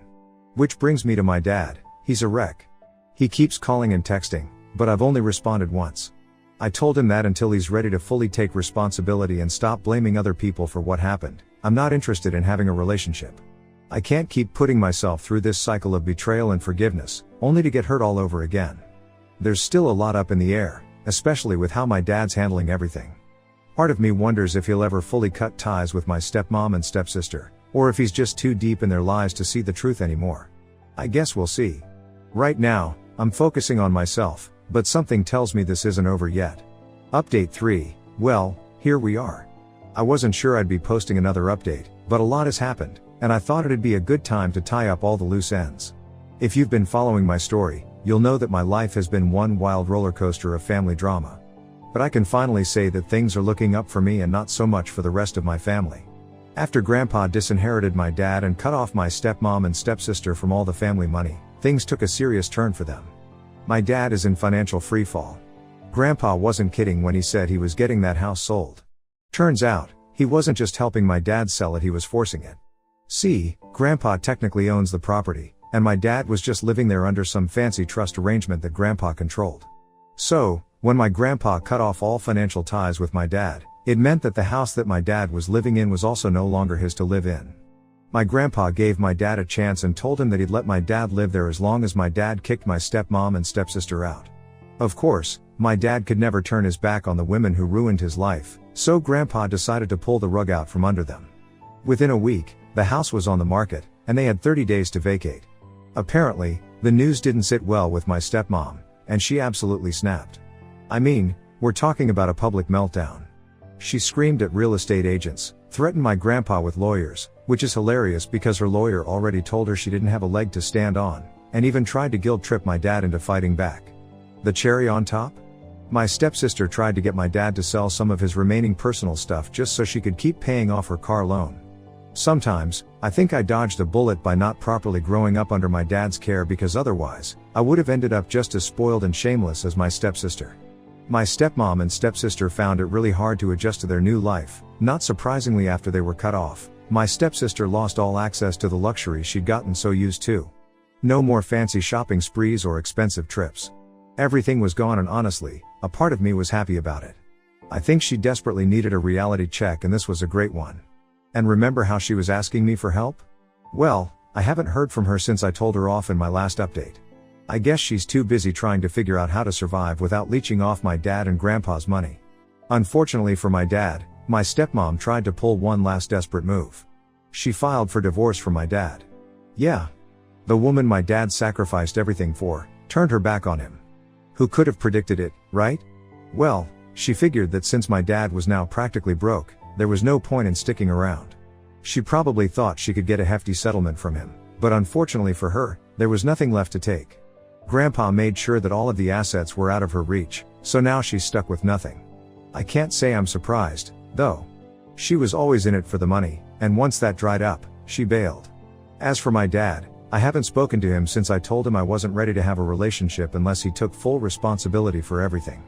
Which brings me to my dad. He's a wreck. He keeps calling and texting, but I've only responded once. I told him that until he's ready to fully take responsibility and stop blaming other people for what happened, I'm not interested in having a relationship. I can't keep putting myself through this cycle of betrayal and forgiveness, only to get hurt all over again. There's still a lot up in the air, especially with how my dad's handling everything. Part of me wonders if he'll ever fully cut ties with my stepmom and stepsister, or if he's just too deep in their lives to see the truth anymore. I guess we'll see. Right now, I'm focusing on myself, but something tells me this isn't over yet. Update 3, well, here we are. I wasn't sure I'd be posting another update, but a lot has happened, and I thought it'd be a good time to tie up all the loose ends. If you've been following my story, you'll know that my life has been one wild roller coaster of family drama. But I can finally say that things are looking up for me and not so much for the rest of my family. After Grandpa disinherited my dad and cut off my stepmom and stepsister from all the family money, things took a serious turn for them. My dad is in financial freefall. Grandpa wasn't kidding when he said he was getting that house sold. Turns out, he wasn't just helping my dad sell it, he was forcing it. See, Grandpa technically owns the property, and my dad was just living there under some fancy trust arrangement that Grandpa controlled. So, when my grandpa cut off all financial ties with my dad, it meant that the house that my dad was living in was also no longer his to live in. My grandpa gave my dad a chance and told him that he'd let my dad live there as long as my dad kicked my stepmom and stepsister out. Of course, my dad could never turn his back on the women who ruined his life, so Grandpa decided to pull the rug out from under them. Within a week, the house was on the market, and they had 30 days to vacate. Apparently, the news didn't sit well with my stepmom, and she absolutely snapped. I mean, we're talking about a public meltdown. She screamed at real estate agents, threatened my grandpa with lawyers, which is hilarious because her lawyer already told her she didn't have a leg to stand on, and even tried to guilt trip my dad into fighting back. The cherry on top? My stepsister tried to get my dad to sell some of his remaining personal stuff just so she could keep paying off her car loan. Sometimes, I think I dodged a bullet by not properly growing up under my dad's care, because otherwise, I would have ended up just as spoiled and shameless as my stepsister. My stepmom and stepsister found it really hard to adjust to their new life. Not surprisingly, after they were cut off, my stepsister lost all access to the luxuries she'd gotten so used to. No more fancy shopping sprees or expensive trips. Everything was gone, and honestly, a part of me was happy about it. I think she desperately needed a reality check, and this was a great one. And remember how she was asking me for help? Well, I haven't heard from her since I told her off in my last update. I guess she's too busy trying to figure out how to survive without leeching off my dad and grandpa's money. Unfortunately for my dad, My stepmom tried to pull one last desperate move. She filed for divorce from my dad. Yeah. The woman my dad sacrificed everything for, turned her back on him. Who could have predicted it, right? Well, she figured that since my dad was now practically broke, there was no point in sticking around. She probably thought she could get a hefty settlement from him, but unfortunately for her, there was nothing left to take. Grandpa made sure that all of the assets were out of her reach, so now she's stuck with nothing. I can't say I'm surprised, though. She was always in it for the money, and once that dried up, she bailed. As for my dad, I haven't spoken to him since I told him I wasn't ready to have a relationship unless he took full responsibility for everything.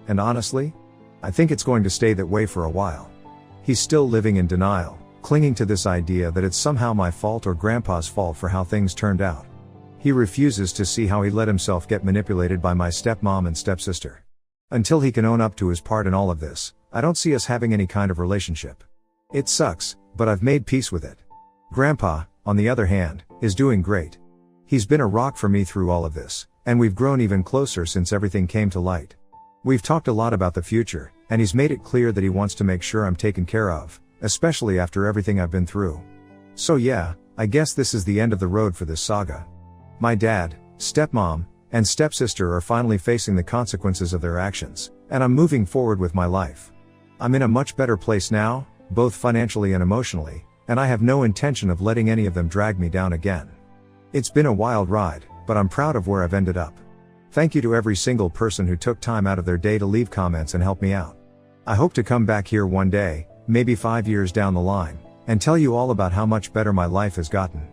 And honestly, I think it's going to stay that way for a while. He's still living in denial, clinging to this idea that it's somehow my fault or Grandpa's fault for how things turned out. He refuses to see how he let himself get manipulated by my stepmom and stepsister. Until he can own up to his part in all of this, I don't see us having any kind of relationship. It sucks, but I've made peace with it. Grandpa, on the other hand, is doing great. He's been a rock for me through all of this, and we've grown even closer since everything came to light. We've talked a lot about the future, and he's made it clear that he wants to make sure I'm taken care of, especially after everything I've been through. So yeah, I guess this is the end of the road for this saga. My dad, stepmom, and stepsister are finally facing the consequences of their actions, and I'm moving forward with my life. I'm in a much better place now, both financially and emotionally, and I have no intention of letting any of them drag me down again. It's been a wild ride, but I'm proud of where I've ended up. Thank you to every single person who took time out of their day to leave comments and help me out. I hope to come back here one day, maybe 5 years down the line, and tell you all about how much better my life has gotten.